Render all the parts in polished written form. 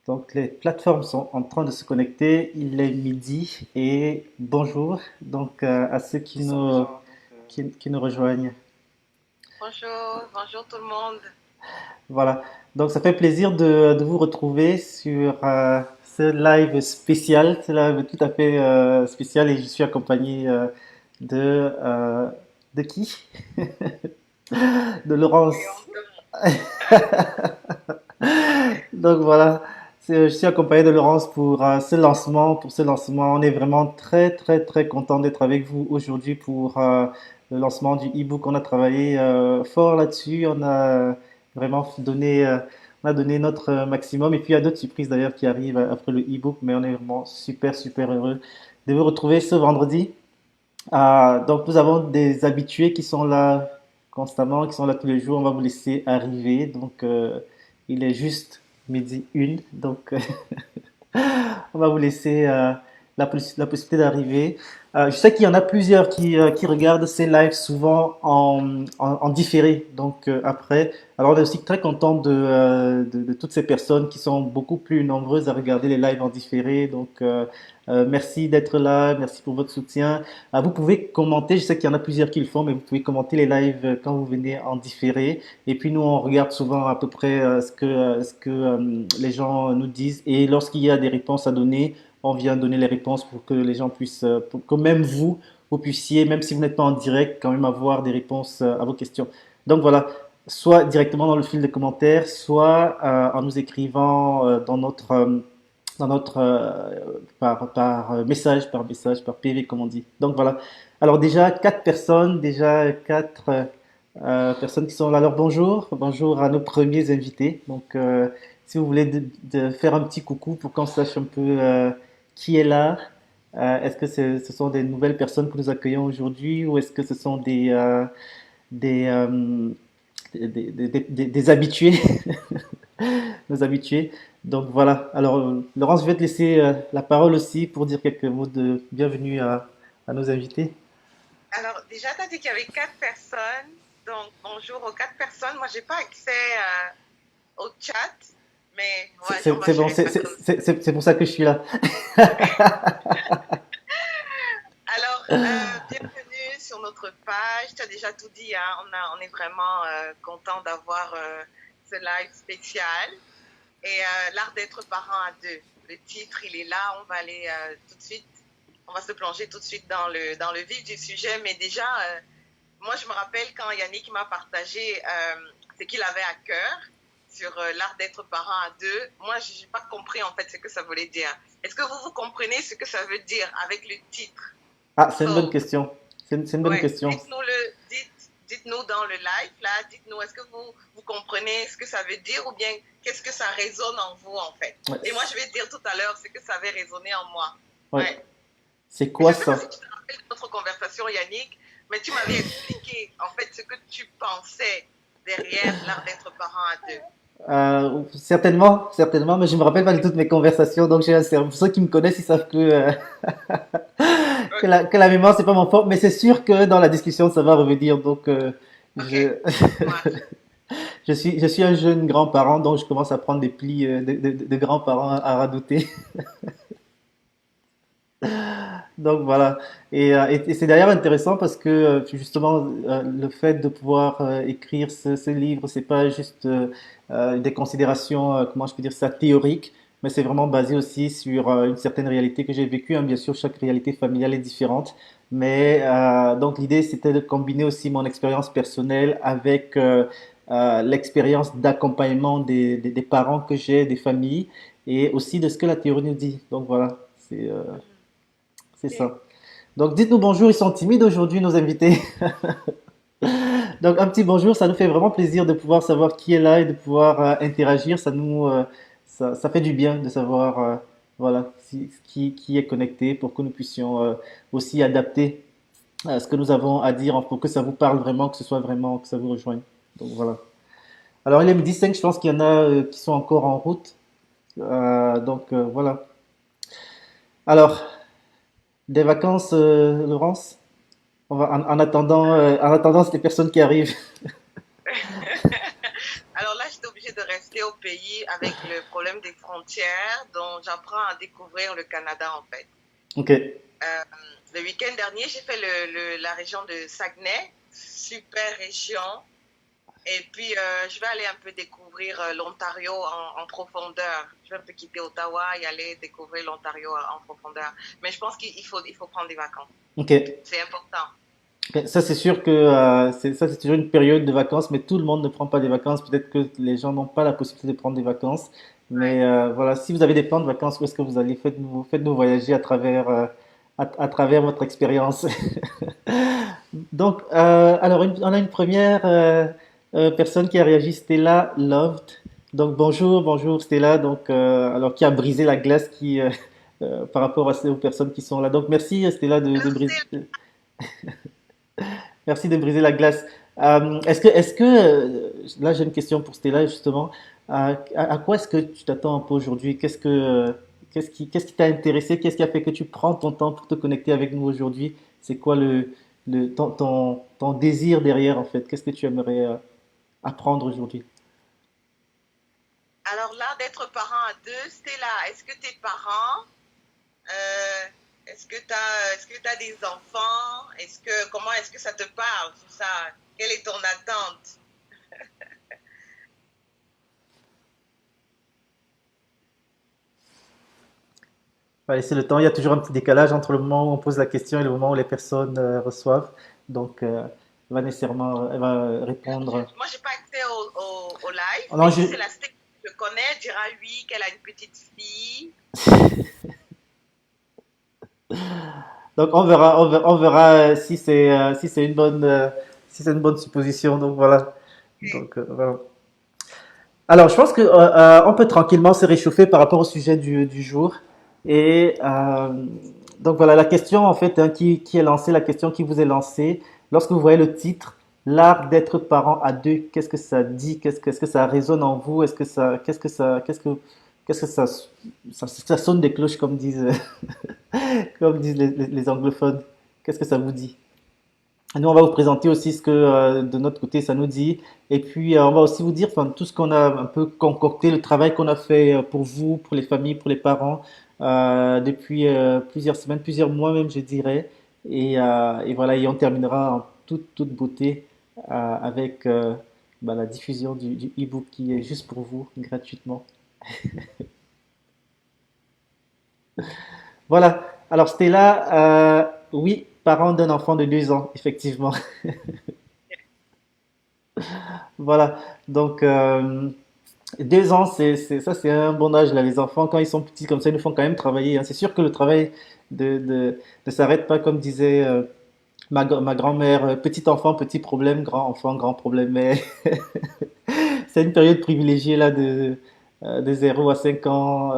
Donc les plateformes sont en train de se connecter. Il est midi et bonjour donc à ceux qui nous rejoignent. Bonjour, bonjour tout le monde. Voilà. Donc ça fait plaisir de vous retrouver sur ce live spécial, ce live tout à fait spécial et je suis accompagné de euh, de qui? De Oui, Laurence. on me demande. Donc voilà, je suis accompagné de Laurence pour ce lancement. Pour ce lancement, on est vraiment très très très content d'être avec vous aujourd'hui pour le lancement du e-book. On a travaillé fort là-dessus, on a vraiment donné, on a donné notre maximum. Et puis il y a d'autres surprises d'ailleurs qui arrivent après le e-book, mais on est vraiment super super heureux de vous retrouver ce vendredi. Donc nous avons des habitués qui sont là constamment, qui sont là tous les jours. On va vous laisser arriver. Donc il est juste midi une. Donc on va vous laisser la possibilité d'arriver. Je sais qu'il y en a plusieurs qui regardent ces lives souvent en différé, donc après. Alors on est aussi très content de toutes ces personnes qui sont beaucoup plus nombreuses à regarder les lives en différé. Donc merci d'être là, merci pour votre soutien. Vous pouvez commenter, je sais qu'il y en a plusieurs qui le font, mais vous pouvez commenter les lives quand vous venez en différé. Et puis nous, on regarde souvent à peu près ce que les gens nous disent. Et lorsqu'il y a des réponses à donner, on vient donner les réponses pour que les gens puissent, pour que même vous, vous puissiez, même si vous n'êtes pas en direct, quand même avoir des réponses à vos questions. Donc voilà, soit directement dans le fil de commentaires, soit en nous écrivant dans notre par message, par PV comme on dit. Donc voilà. Alors déjà quatre personnes, déjà quatre personnes qui sont là. Alors bonjour, bonjour à nos premiers invités. Donc si vous voulez de faire un petit coucou pour qu'on sache un peu qui est là. Est-ce que ce sont des nouvelles personnes que nous accueillons aujourd'hui ou est-ce que ce sont des, euh, des habitués, nos habitués? Donc voilà. Alors Laurence, je vais te laisser la parole aussi pour dire quelques mots de bienvenue à nos invités. Alors, déjà, tu as dit qu'il y avait quatre personnes. Donc, bonjour aux quatre personnes. Moi, j'ai pas accès au chat, mais on va C'est bon, gérer ça comme ça. c'est pour ça que je suis là. Alors, bienvenue sur notre page. Tu as déjà tout dit, hein. On est vraiment content d'avoir ce live spécial. Et l'art d'être parent à deux. Le titre, il est là. On va aller tout de suite. On va se plonger tout de suite dans le vif du sujet. Mais déjà, moi, je me rappelle quand Yannick m'a partagé ce qu'il avait à cœur sur l'art d'être parent à deux. Moi, je n'ai pas compris en fait ce que ça voulait dire. Est-ce que vous comprenez ce que ça veut dire avec le titre? Ah, c'est une bonne So, question. C'est une bonne ouais, question. dites-nous dans le live là, dites-nous, est-ce que vous comprenez ce que ça veut dire ou bien qu'est-ce que ça résonne en vous en fait? Ouais, Et moi, je vais te dire tout à l'heure ce que ça avait résonné en moi. ouais. Ouais. C'est Mais quoi je ne sais pas ça? si tu te rappelles de notre conversation, Yannick, mais tu m'avais expliqué en fait ce que tu pensais derrière l'art d'être parent à deux. Certainement, certainement, mais je me rappelle pas de toutes mes conversations, donc j'ai un cerveau. Pour ceux qui me connaissent, ils savent Ok, que la mémoire c'est pas mon fort, mais c'est sûr que dans la discussion ça va revenir. Donc ok, je ça marche. je suis un jeune grand-parent, donc je commence à prendre des plis de grands-parents à radouter. Donc voilà. Et c'est d'ailleurs intéressant parce que justement le fait de pouvoir écrire ce livre, c'est pas juste des considérations, comment je peux dire ça, théoriques, mais c'est vraiment basé aussi sur une certaine réalité que j'ai vécue, hein. Bien sûr, chaque réalité familiale est différente, mais donc l'idée c'était de combiner aussi mon expérience personnelle avec l'expérience d'accompagnement des parents que j'ai, des familles, et aussi de ce que la théorie nous dit. Donc voilà, Mhm. c'est Ok. ça. Donc dites-nous bonjour, ils sont timides aujourd'hui nos invités. Donc un petit bonjour, ça nous fait vraiment plaisir de pouvoir savoir qui est là et de pouvoir interagir. Ça fait du bien de savoir voilà qui est connecté pour que nous puissions aussi adapter ce que nous avons à dire pour que ça vous parle vraiment, que ce soit vraiment que ça vous rejoigne. Donc voilà. Alors il est midi 5, je pense qu'il y en a qui sont encore en route. Donc voilà. Alors des vacances, Laurence? En attendant, c'est les personnes qui arrivent. Alors là, j'étais obligée de rester visiter au pays avec le problème des frontières, donc j'apprends à découvrir le Canada en fait. Ok. Euh, le week-end dernier, j'ai fait la région de Saguenay, super région. Et puis, je vais aller un peu découvrir l'Ontario en profondeur. Je vais un peu quitter Ottawa et aller découvrir l'Ontario en profondeur. Mais je pense qu'il faut prendre des vacances. Ok. C'est important. Ok. Ça, c'est sûr que ça, c'est toujours une période de vacances, mais tout le monde ne prend pas des vacances. Peut-être que les gens n'ont pas la possibilité de prendre des vacances. Ouais. Mais voilà, si vous avez des plans de vacances, où est-ce que vous allez? Faites-nous voyager à travers votre expérience. Donc, alors, on a une première personne qui a réagi, Stella Loved. Donc, bonjour Stella, donc, alors qui a brisé la glace par rapport aux personnes qui sont là. Donc, merci Stella Alors, merci de briser la glace. Là j'ai une question pour Stella justement. À quoi est-ce que tu t'attends un peu aujourd'hui? Qu'est-ce qui t'a intéressé? Qu'est-ce qui a fait que tu prends ton temps pour te connecter avec nous aujourd'hui? C'est quoi ton désir derrière en fait? Qu'est-ce que tu aimerais apprendre aujourd'hui? alors là, d'être parent à deux, Stella, est-ce que tes parents, euh, est-ce que t'as des enfants? Comment est-ce que ça te parle, tout ça? Quelle est ton attente? On va laisser le temps. Il y a toujours un petit décalage entre le moment où on pose la question et le moment où les personnes reçoivent. Donc, elle va répondre. Moi, j'ai pas accès au live, Oh non, mais si c'est la Stella que je connais, elle dira oui, qu'elle a une petite fille. Donc on verra si c'est une si c'est une bonne supposition. Donc voilà. Donc voilà. Alors je pense que on peut tranquillement se réchauffer par rapport au sujet du jour. Et donc voilà la question en fait qui est lancée, la question qui vous est lancée. Lorsque vous voyez le titre, l'art d'être parent à deux, qu'est-ce que ça dit? Est-ce que ça résonne en vous? Qu'est-ce que ça sonne des cloches comme disent comme disent les anglophones. Qu'est-ce que ça vous dit? Nous, on va vous présenter aussi ce que de notre côté ça nous dit. Et puis, on va aussi vous dire enfin, tout ce qu'on a un peu concocté, le travail qu'on a fait pour vous, pour les familles, pour les parents, depuis plusieurs semaines, plusieurs mois même, je dirais. Et voilà, et on terminera en toute beauté avec la diffusion du e-book qui est juste pour vous, gratuitement. Voilà. Alors, Stella, oui, parent d'un enfant de 2 ans, effectivement. Voilà. Donc, 2 ans, ça, c'est un bon âge, là. Les enfants, quand ils sont petits comme ça, ils nous font quand même travailler, hein. C'est sûr que le travail ne s'arrête pas, comme disait ma grand-mère, petit enfant, petit problème, grand enfant, grand problème. Mais c'est une période privilégiée, là, de 0 à 5 ans.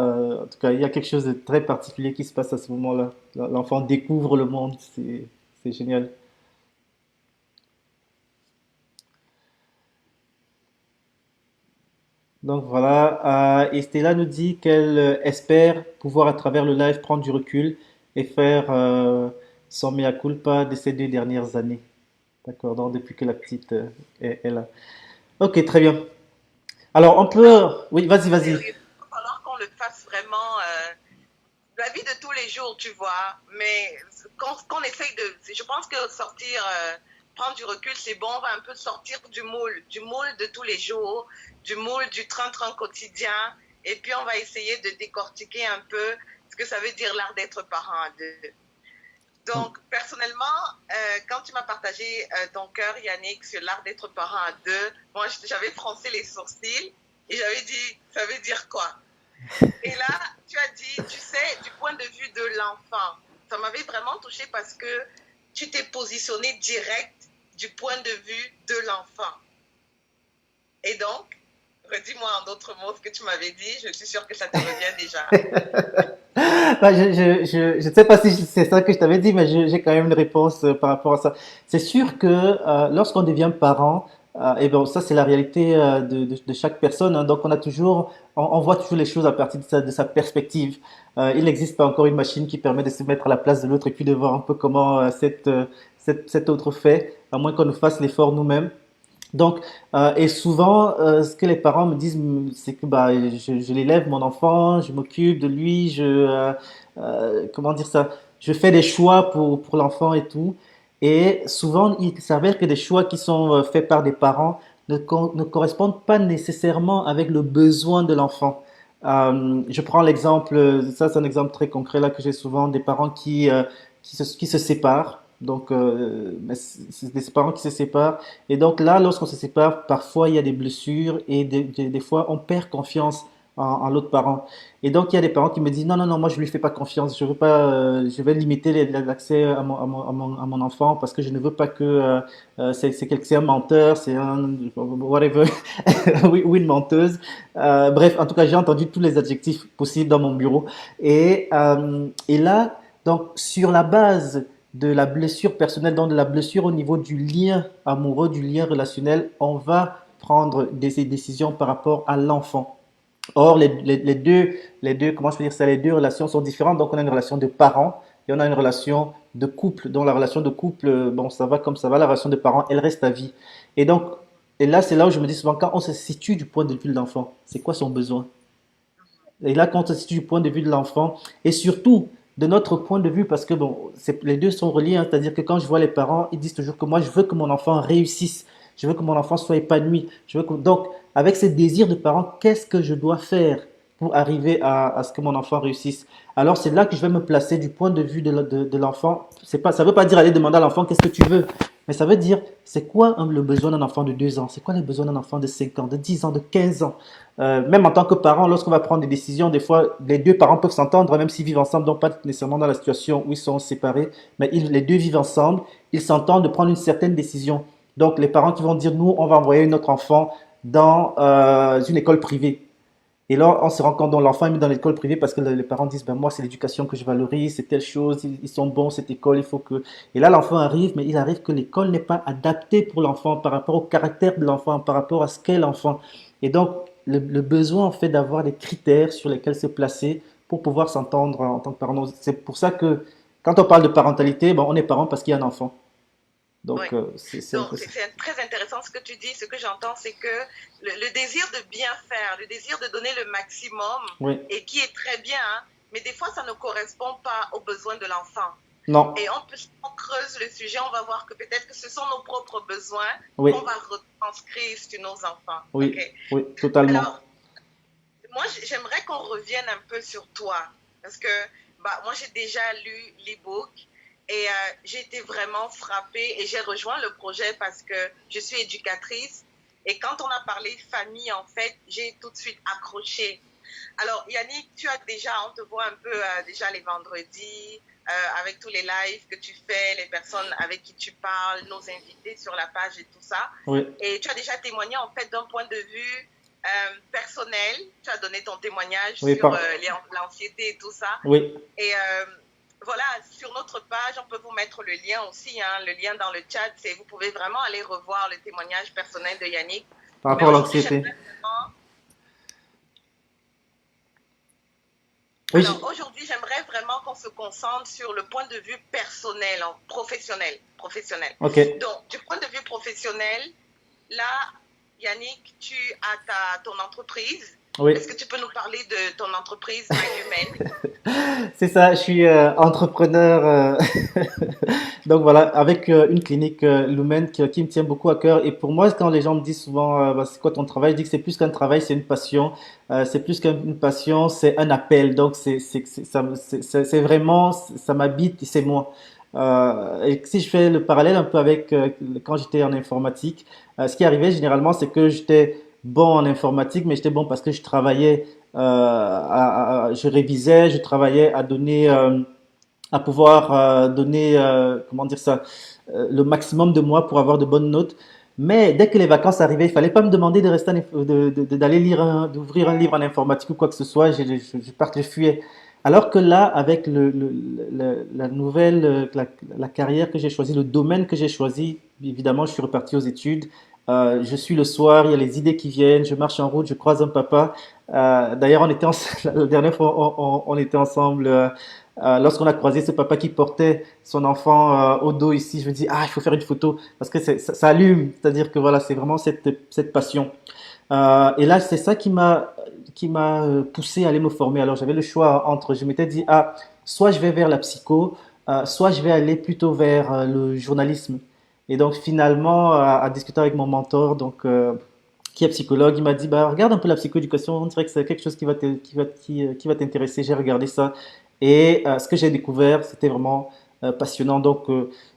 En tout cas, il y a quelque chose de très particulier qui se passe à ce moment-là. L'enfant découvre le monde, c'est génial. Donc voilà, et Stella nous dit qu'elle espère pouvoir à travers le live prendre du recul et faire son mea culpa de ces 2 dernières années. D'accord, donc depuis que la petite est là. Ok, très bien. Alors on Non, peut... Oui, vas-y. sérieux, il va falloir qu'on le fasse vraiment. La vie de tous les jours, tu vois. Mais qu'on essaye de. Je pense que sortir, prendre du recul, c'est bon. On va un peu sortir du moule de tous les jours, du moule du train-train quotidien. Et puis, on va essayer de décortiquer un peu ce que ça veut dire l'art d'être parent à deux. Donc, personnellement, quand tu m'as partagé ton cœur, Yannick, sur l'art d'être parent à deux, moi, j'avais froncé les sourcils et j'avais dit, ça veut dire quoi? Et là, tu as dit, tu sais, du point de vue de l'enfant. Ça m'avait vraiment touché parce que tu t'es positionné direct du point de vue de l'enfant. Et donc, redis-moi en d'autres mots ce que tu m'avais dit. Je suis sûre que ça te revient déjà. Bah, je ne sais pas si c'est ça que je t'avais dit, mais j'ai quand même une réponse par rapport à ça. C'est sûr que lorsqu'on devient parent, et bon, ça c'est la réalité de chaque personne, hein. Donc on voit toujours les choses à partir de sa perspective. Il n'existe pas encore une machine qui permet de se mettre à la place de l'autre et puis de voir un peu comment cet autre fait, à moins qu'on nous fasse l'effort nous-mêmes. Donc, et souvent, ce que les parents me disent, c'est que bah, je l'élève mon enfant, je m'occupe de lui, comment dire ça, je fais des choix pour l'enfant et tout. Et souvent, il s'avère que des choix qui sont faits par des parents ne correspondent pas nécessairement avec le besoin de l'enfant. Je prends l'exemple, ça c'est un exemple très concret là que j'ai souvent, des parents qui se séparent. Donc, mais c'est des parents qui se séparent et donc là, lorsqu'on se sépare, parfois il y a des blessures et des fois on perd confiance en l'autre parent. Et donc il y a des parents qui me disent non, non, non, moi je lui fais pas confiance, je veux pas, je vais limiter l'accès à mon enfant parce que je ne veux pas que c'est un menteur, c'est un whatever, oui, ou une menteuse. Bref, en tout cas, j'ai entendu tous les adjectifs possibles dans mon bureau. Et là, donc sur la base de la blessure personnelle, donc de la blessure au niveau du lien amoureux, du lien relationnel, on va prendre des décisions par rapport à l'enfant. Or, comment je peux dire ça, les deux relations sont différentes. Donc, on a une relation de parents et on a une relation de couple. Donc, la relation de couple, bon, ça va comme ça va. La relation de parents, elle reste à vie. Et donc, et là, c'est là où je me dis souvent, quand on se situe du point de vue de l'enfant, c'est quoi son besoin? Et là, quand on se situe du point de vue de l'enfant, et surtout de notre point de vue, parce que bon, les deux sont reliés, hein, c'est-à-dire que quand je vois les parents, ils disent toujours que moi, je veux que mon enfant réussisse, je veux que mon enfant soit épanoui, donc, avec ce désir de parent, qu'est-ce que je dois faire pour arriver à ce que mon enfant réussisse? Alors, c'est là que je vais me placer du point de vue de l'enfant. C'est pas, ça veut pas dire aller demander à l'enfant qu'est-ce que tu veux, mais ça veut dire c'est quoi le besoin d'un enfant de 2 ans, c'est quoi les besoins d'un enfant de 5 ans, de 10 ans, de 15 ans. Même en tant que parent, lorsqu'on va prendre des décisions, des fois, les deux parents peuvent s'entendre, même s'ils vivent ensemble, donc pas nécessairement dans la situation où ils sont séparés, mais les deux vivent ensemble, ils s'entendent de prendre une certaine décision. Donc, les parents qui vont dire, nous, on va envoyer notre enfant dans une école privée. Et là, on se rend compte, donc l'enfant est mis dans l'école privée parce que les parents disent, ben moi, c'est l'éducation que je valorise, c'est telle chose, ils sont bons, cette école, il faut que... Et là, l'enfant arrive, mais il arrive que l'école n'est pas adaptée pour l'enfant par rapport au caractère de l'enfant, par rapport à ce qu'est l'enfant. Et donc, le besoin, en fait, d'avoir des critères sur lesquels se placer pour pouvoir s'entendre en tant que parent. Donc, c'est pour ça que, quand on parle de parentalité, ben, on est parent parce qu'il y a un enfant. Oui. Donc, c'est un Donc, peu ça. c'est très intéressant ce que tu dis. Ce que j'entends, c'est que le désir de bien faire, le désir de donner le maximum, Oui. et qui est très bien, hein, mais des fois, ça ne correspond pas aux besoins de l'enfant. Non. Et si on creuse le sujet, on va voir que peut-être que ce sont nos propres besoins Oui. qu'on va retranscrire sur nos enfants. Oui. Okay? Oui, totalement. Alors, moi, j'aimerais qu'on revienne un peu sur toi. Parce que bah, moi, j'ai déjà lu l'e-book et j'ai été vraiment frappée et j'ai rejoint le projet parce que je suis éducatrice. Et quand on a parlé famille, en fait, j'ai tout de suite accroché. Alors, Yannick, tu as déjà, on te voit un peu déjà les vendredis avec tous les lives que tu fais, les personnes avec qui tu parles, nos invités sur la page et tout ça. Oui. Et tu as déjà témoigné en fait d'un point de vue personnel. Tu as donné ton témoignage Oui, sur l'anxiété et tout ça. Oui. Et voilà, sur notre page, on peut vous mettre le lien aussi, hein, le lien dans le chat. Vous pouvez vraiment aller revoir le témoignage personnel de Yannick. Par Mais rapport à aujourd'hui, l'anxiété. Oui, j'aimerais vraiment qu'on se concentre sur le point de vue personnel, professionnel. ok. Donc, du point de vue professionnel, là, Yannick, tu as ton entreprise. Oui. Est-ce que tu peux nous parler de ton entreprise Lumen? C'est ça, je suis entrepreneur. Donc voilà, avec une clinique Lumen qui me tient beaucoup à cœur. Et pour moi, quand les gens me disent souvent, bah, c'est quoi ton travail? Je dis que c'est plus qu'un travail, c'est une passion. C'est plus qu'une passion, c'est un appel. Donc c'est vraiment, ça m'habite et c'est moi. Et si je fais le parallèle un peu avec quand j'étais en informatique, ce qui arrivait généralement, c'est que j'étais bon en informatique, mais j'étais bon parce que je travaillais, je révisais, je travaillais à donner, à pouvoir donner, comment dire ça, le maximum de moi pour avoir de bonnes notes. Mais dès que les vacances arrivaient, il fallait pas me demander de rester, d'aller lire, d'ouvrir un livre en informatique ou quoi que ce soit. Je fuyais. Alors que là, avec la nouvelle, la carrière que j'ai choisie, le domaine que j'ai choisi, évidemment, je suis reparti aux études. Je suis le soir, il y a les idées qui viennent, je marche en route, je croise un papa. D'ailleurs, la dernière fois, on était ensemble Lorsqu'on a croisé ce papa qui portait son enfant au dos ici, je me dis, ah, il faut faire une photo parce que ça allume, c'est-à-dire que voilà, c'est vraiment cette passion. Et là, c'est ça qui m'a poussé à aller me former. Alors, j'avais le choix entre, je m'étais dit, ah, soit je vais vers la psycho, soit je vais aller plutôt vers le journalisme. Et donc, finalement, à discuter avec mon mentor, qui est psychologue, il m'a dit, bah, regarde un peu la psychoéducation, on dirait que c'est quelque chose qui va t'intéresser. J'ai regardé ça. Et ce que j'ai découvert, c'était vraiment passionnant.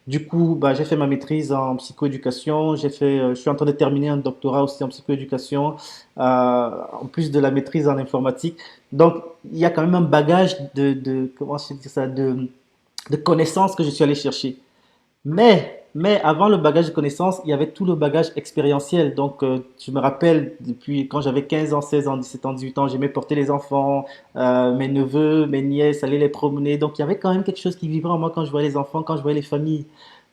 Du coup, bah, j'ai fait ma maîtrise en psychoéducation. Je suis en train de terminer un doctorat aussi en psychoéducation, en plus de la maîtrise en informatique. Donc, il y a quand même un bagage comment je dis ça, de connaissances que je suis allé chercher. Mais avant le bagage de connaissances, il y avait tout le bagage expérientiel. Je me rappelle, depuis quand j'avais 15 ans, 16 ans, 17 ans, 18 ans, j'aimais porter les enfants, mes neveux, mes nièces, aller les promener. Donc, il y avait quand même quelque chose qui vivait en moi quand je voyais les enfants, quand je voyais les familles.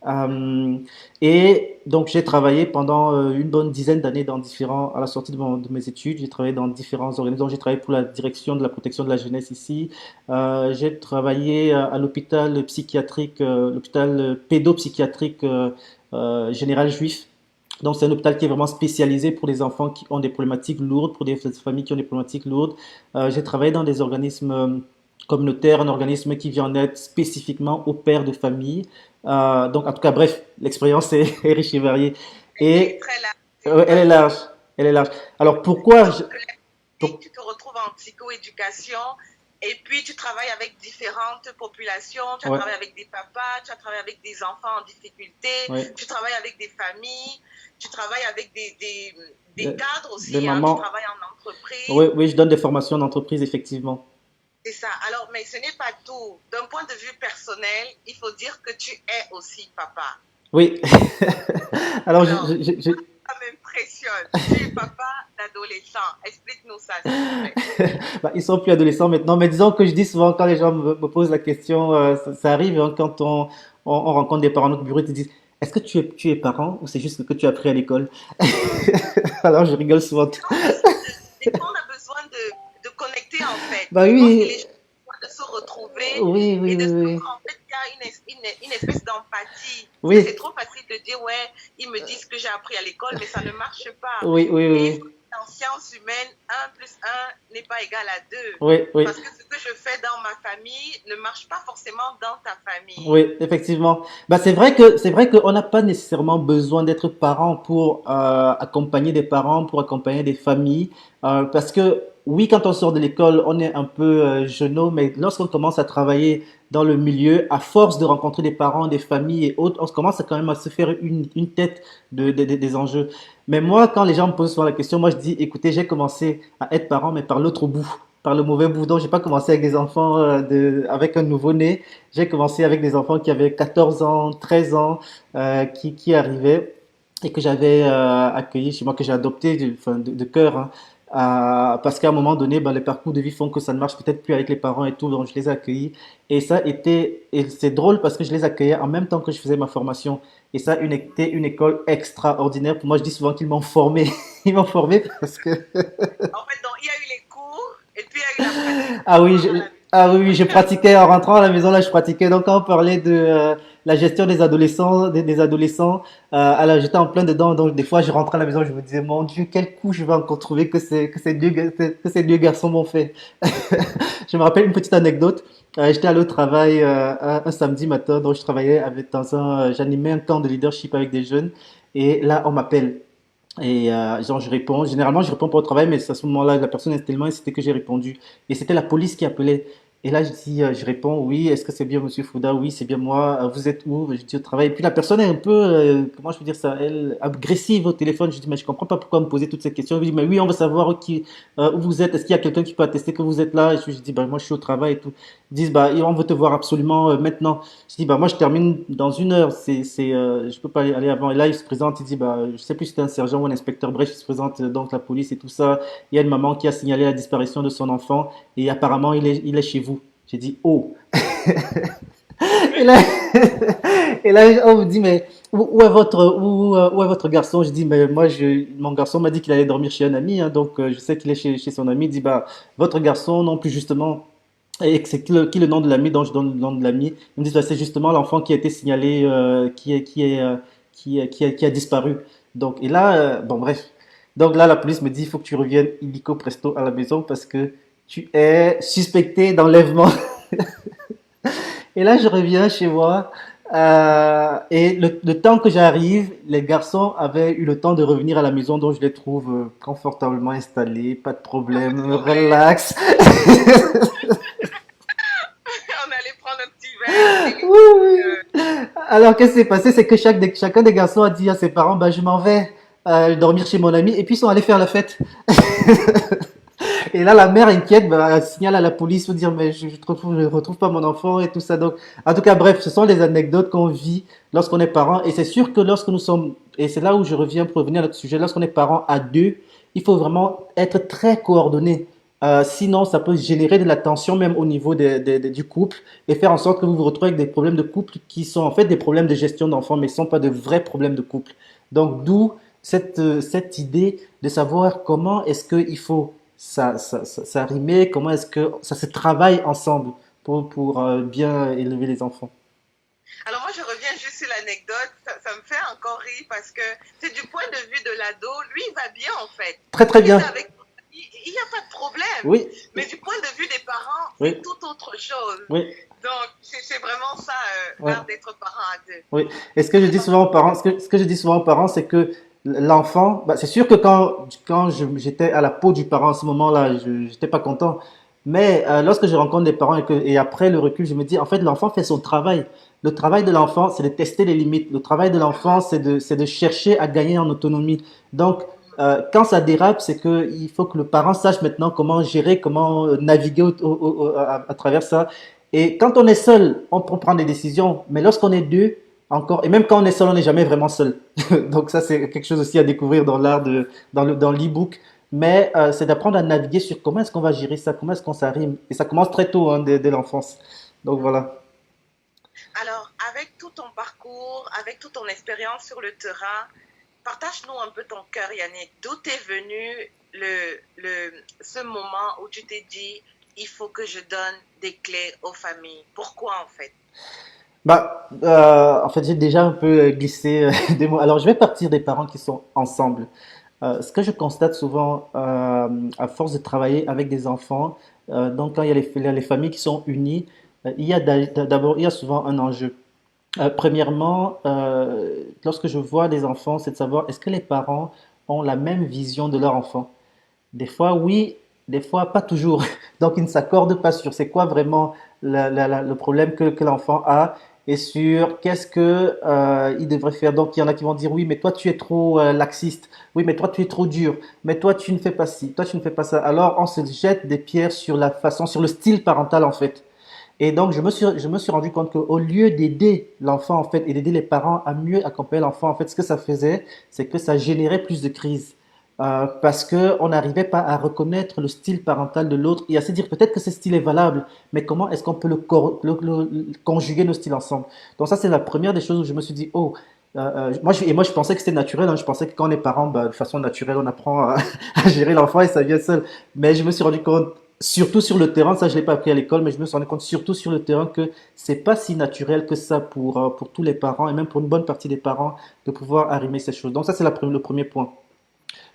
Euh, et donc, j'ai travaillé pendant une bonne dizaine d'années à la sortie de mes études. J'ai travaillé dans différents organismes. J'ai travaillé pour la direction de la protection de la jeunesse ici. J'ai travaillé à l'hôpital psychiatrique, l'hôpital pédopsychiatrique général juif. Donc, c'est un hôpital qui est vraiment spécialisé pour les enfants qui ont des problématiques lourdes, pour des familles qui ont des problématiques lourdes. J'ai travaillé dans des organismes communautaires, un organisme qui vient en aide spécifiquement aux pères de famille. Donc, en tout cas, bref, l'expérience est, est riche et variée. C'est Et très large, c'est elle est vaste. large. Elle est large. Alors, pourquoi Donc, pour- tu te retrouves en psychoéducation et puis tu travailles avec différentes populations, tu as ouais, travaillé avec des papas, tu as travaillé avec des enfants en difficulté, ouais. tu travailles avec des familles, tu travailles avec des Des, cadres des aussi, hein, tu mamans. travailles en Oui, entreprise, oui, je donne des formations d'entreprise, effectivement. c'est ça. Alors, mais ce n'est pas tout. D'un point de vue personnel, il faut dire que tu es aussi papa. Oui. Alors, Alors, ça m'impressionne. Tu es papa d'adolescent. Explique-nous ça, s'il te plaît. bah, ils sont plus adolescents maintenant, mais disons que je dis souvent quand les gens me posent la question, ça arrive hein, quand on rencontre des parents à notre bureau, ils te disent, est-ce que tu es parent ou c'est juste ce que tu as appris à l'école? Alors, je rigole souvent. Des fois, on a besoin de connecter, en fait. Bah Je pense que les oui, gens ont besoin de se retrouver oui, oui, et de oui, sentir, oui. en fait, qu'il y a une espèce d'empathie. Parce que c'est Oui, trop facile de dire, ouais, ils me disent ce que j'ai appris à l'école, mais ça ne marche pas. oui, oui, Et oui, en sciences humaines, un plus un n'est pas égal à 2. oui, oui. Parce que ce que je fais dans ma famille ne marche pas forcément dans ta famille. Oui, effectivement. Bah, c'est vrai qu'on n'a pas nécessairement besoin d'être parent pour accompagner des parents, pour accompagner des familles, parce que oui, quand on sort de l'école, on est un peu jeunot, mais lorsqu'on commence à travailler dans le milieu, à force de rencontrer des parents, des familles et autres, on commence à quand même à se faire une tête des enjeux. Mais moi, quand les gens me posent souvent la question, moi je dis, écoutez, j'ai commencé à être parent, mais par l'autre bout, par le mauvais bout. Donc, j'ai pas commencé avec des enfants avec un nouveau-né. J'ai commencé avec des enfants qui avaient 14 ans, 13 ans, qui arrivaient et que j'avais accueillis chez moi, que j'ai adopté enfin, de cœur. Hein. Parce qu'à un moment donné, ben, les parcours de vie font que ça ne marche peut-être plus avec les parents et tout, donc je les ai accueillis. Et c'est drôle parce que je les accueillais en même temps que je faisais ma formation. Et ça, était une école extraordinaire. Pour moi, je dis souvent qu'ils m'ont formé. Ils m'ont formé parce que En fait, donc, il y a eu les cours et puis il y a eu la pratique ah oui, à la ah oui, maison. oui, je pratiquais en rentrant à la maison, là, je pratiquais. Donc, quand on parlait de la gestion des adolescents, des adolescents, alors j'étais en plein dedans. Donc, des fois, je rentrais à la maison, je me disais, mon Dieu, quel coup je vais encore trouver que ces deux garçons m'ont fait. Je me rappelle une petite anecdote. J'étais allé au travail un samedi matin, donc je travaillais j'animais un camp de leadership avec des jeunes. Et là, on m'appelle. Et genre, je réponds. Généralement, je réponds pas au travail, mais à ce moment-là, la personne est tellement incitée que j'ai répondu. Et c'était la police qui appelait. Et là, je réponds, oui, est-ce que c'est bien Monsieur Fouda? Oui, c'est bien moi. Vous êtes où? Je dis au travail. Et puis la personne est un peu, comment je peux dire ça, elle, agressive au téléphone. Je dis, mais je comprends pas pourquoi me poser toutes ces questions. Je dis, mais oui, on veut savoir où vous êtes. Est-ce qu'il y a quelqu'un qui peut attester que vous êtes là? Et je dis, bah, moi, je suis au travail et tout. Ils disent, bah, on veut te voir absolument maintenant. Je dis, bah, moi, je termine dans une heure. Je peux pas aller avant. Et là, il se présente, il dit, bah, je sais plus si c'était un sergent ou un inspecteur. Bref, il se présente donc la police et tout ça. Il y a une maman qui a signalé la disparition de son enfant et apparemment, il est chez vous. J'ai dit, oh. Et là, et là, on me dit, mais où est votre garçon? Je dis, mais moi, mon garçon m'a dit qu'il allait dormir chez un ami, hein, donc je sais qu'il est chez son ami. Il dit, bah, votre garçon, non plus justement. Et que c'est qui le nom de l'ami, donc je donne le nom de l'ami. Ils me disent, bah, c'est justement l'enfant qui a été signalé, qui a disparu. Donc, et là, bon, bref. Donc là, la police me dit, il faut que tu reviennes illico presto à la maison parce que tu es suspecté d'enlèvement. Et là, je reviens chez moi. Et le temps que j'arrive, les garçons avaient eu le temps de revenir à la maison, donc je les trouve confortablement installés, pas de Ah, pas de problème, problème. relax. On allait prendre un petit verre Oui, oui. délicieux. Alors, qu'est-ce qui s'est passé? C'est que chacun des garçons a dit à ses parents, bah, je m'en vais dormir chez mon ami, et puis ils sont allés faire la fête. Et là, la mère inquiète, bah, elle signale à la police pour dire, mais je retrouve pas mon enfant et tout ça. Donc, en tout cas, bref, ce sont les anecdotes qu'on vit lorsqu'on est parent. Et c'est sûr que lorsque nous sommes, et c'est là où je reviens pour revenir à notre sujet, lorsqu'on est parent à deux, il faut vraiment être très coordonné. Sinon, ça peut générer de la tension même au niveau du couple et faire en sorte que vous vous retrouvez avec des problèmes de couple qui sont en fait des problèmes de gestion d'enfants, mais ne sont pas de vrais problèmes de couple. Donc, d'où cette idée de savoir comment est-ce qu'il faut s'arrimer, comment est-ce que ça se travaille ensemble pour bien élever les enfants. Alors moi, je reviens juste sur l'anecdote. Ça me fait encore rire parce que c'est du point de vue de l'ado. Lui, il va bien en fait. Très très Il est bien. avec... Il n'y a pas de problème. Oui, Mais du point de vue des parents, oui, c'est tout autre chose. oui, Donc, c'est vraiment ça, ouais, l'art d'être parent à deux. oui. Et ce que je dis souvent aux parents, ce que je dis souvent aux parents, c'est que l'enfant, bah, c'est sûr que j'étais à la peau du parent à ce moment-là, je n'étais pas content. Mais lorsque je rencontre des parents et après le recul, je me dis, en fait, l'enfant fait son travail. Le travail de l'enfant, c'est de tester les limites. Le travail de l'enfant, c'est de chercher à gagner en autonomie. Donc, quand ça dérape, c'est que il faut que le parent sache maintenant comment gérer, comment naviguer à travers ça. Et quand on est seul, on peut prendre des décisions. Mais lorsqu'on est deux, encore, et même quand on est seul, on n'est jamais vraiment seul. Donc ça, c'est quelque chose aussi à découvrir dans l'art dans l'e-book. Mais c'est d'apprendre à naviguer sur comment est-ce qu'on va gérer ça, comment est-ce qu'on s'arrime. Et ça commence très tôt, hein, dès l'enfance. Donc voilà. Alors, avec tout ton parcours, avec toute ton expérience sur le terrain, partage-nous un peu ton cœur, Yannick. D'où est venu ce moment où tu t'es dit, il faut que je donne des clés aux familles? Pourquoi en fait? Bah, en fait, j'ai déjà un peu glissé des mots. Alors, je vais partir des parents qui sont ensemble. Ce que je constate souvent, à force de travailler avec des enfants, donc quand il y a les familles qui sont unies, il y a d'abord, il y a souvent un enjeu. Premièrement, lorsque je vois des enfants, c'est de savoir est-ce que les parents ont la même vision de leur enfant. Des fois, oui, des fois, pas toujours. Donc, ils ne s'accordent pas sur c'est quoi vraiment le problème que l'enfant a et sur qu'est-ce que il devrait faire. Donc, il y en a qui vont dire oui, mais toi, tu es trop laxiste. Oui, mais toi, tu es trop dur. Mais toi, tu ne fais pas ci. Toi, tu ne fais pas ça. Alors, on se jette des pierres sur la façon, sur le style parental, en fait. Et donc, je me suis rendu compte qu'au lieu d'aider l'enfant, en fait, et d'aider les parents à mieux accompagner l'enfant, en fait, ce que ça faisait, c'est que ça générait plus de crises. Parce qu'on n'arrivait pas à reconnaître le style parental de l'autre et à se dire peut-être que ce style est valable, mais comment est-ce qu'on peut conjuguer nos styles ensemble? Donc ça, c'est la première des choses où je me suis dit, oh, moi je pensais que c'était naturel, hein. Je pensais que quand on est parent, bah, de façon naturelle, on apprend à gérer l'enfant et ça vient seul. Mais je me suis rendu compte, surtout sur le terrain, ça je l'ai pas appris à l'école, mais je me suis rendu compte surtout sur le terrain que c'est pas si naturel que ça pour tous les parents et même pour une bonne partie des parents de pouvoir arrimer ces choses. Donc ça, c'est le premier point.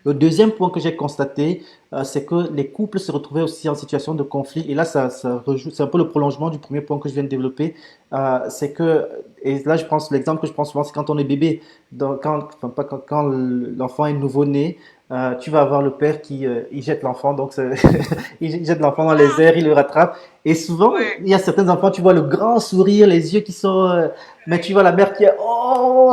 Le deuxième point que j'ai constaté, c'est que les couples se retrouvaient aussi en situation de conflit. Et là, c'est un peu le prolongement du premier point que je viens de développer. C'est que, et là, je pense l'exemple que je prends souvent, c'est quand on est bébé, enfin, pas quand l'enfant est nouveau-né, tu vas avoir le père qui il jette l'enfant, donc il jette l'enfant dans les airs, il le rattrape. Et souvent, Ouais, il y a certains enfants, tu vois le grand sourire, les yeux qui sont, mais tu vois la mère qui est oh.